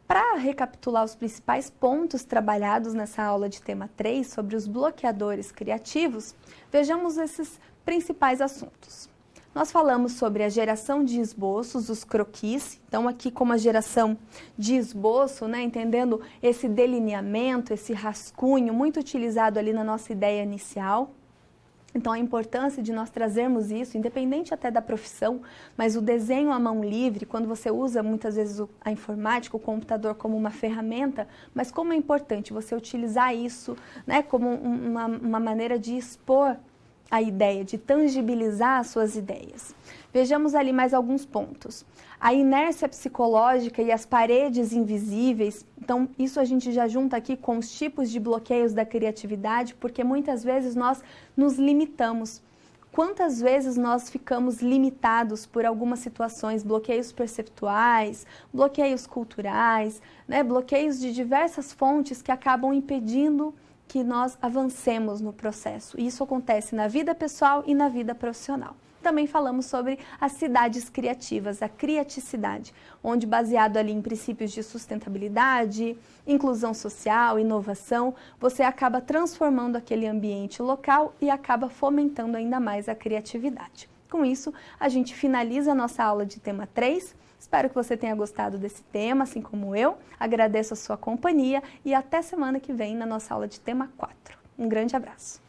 Para recapitular os principais pontos trabalhados nessa aula de tema 3 sobre os bloqueadores criativos, vejamos esses principais assuntos. Nós falamos sobre a geração de esboços, os croquis, então aqui como a geração de esboço, né, entendendo esse delineamento, esse rascunho muito utilizado ali na nossa ideia inicial. Então, a importância de nós trazermos isso, independente até da profissão, mas o desenho à mão livre, quando você usa muitas vezes a informática, o computador como uma ferramenta, mas como é importante você utilizar isso, né, como uma maneira de expor a ideia, de tangibilizar as suas ideias. Vejamos ali mais alguns pontos. A inércia psicológica e as paredes invisíveis, então isso a gente já junta aqui com os tipos de bloqueios da criatividade, porque muitas vezes nós nos limitamos. Quantas vezes nós ficamos limitados por algumas situações, bloqueios perceptuais, bloqueios culturais, né, bloqueios de diversas fontes que acabam impedindo que nós avancemos no processo. Isso acontece na vida pessoal e na vida profissional. Também falamos sobre as cidades criativas, a criaticidade, onde baseado ali em princípios de sustentabilidade, inclusão social, inovação, você acaba transformando aquele ambiente local e acaba fomentando ainda mais a criatividade. Com isso, a gente finaliza a nossa aula de tema 3. Espero que você tenha gostado desse tema, assim como eu. Agradeço a sua companhia e até semana que vem na nossa aula de tema 4. Um grande abraço!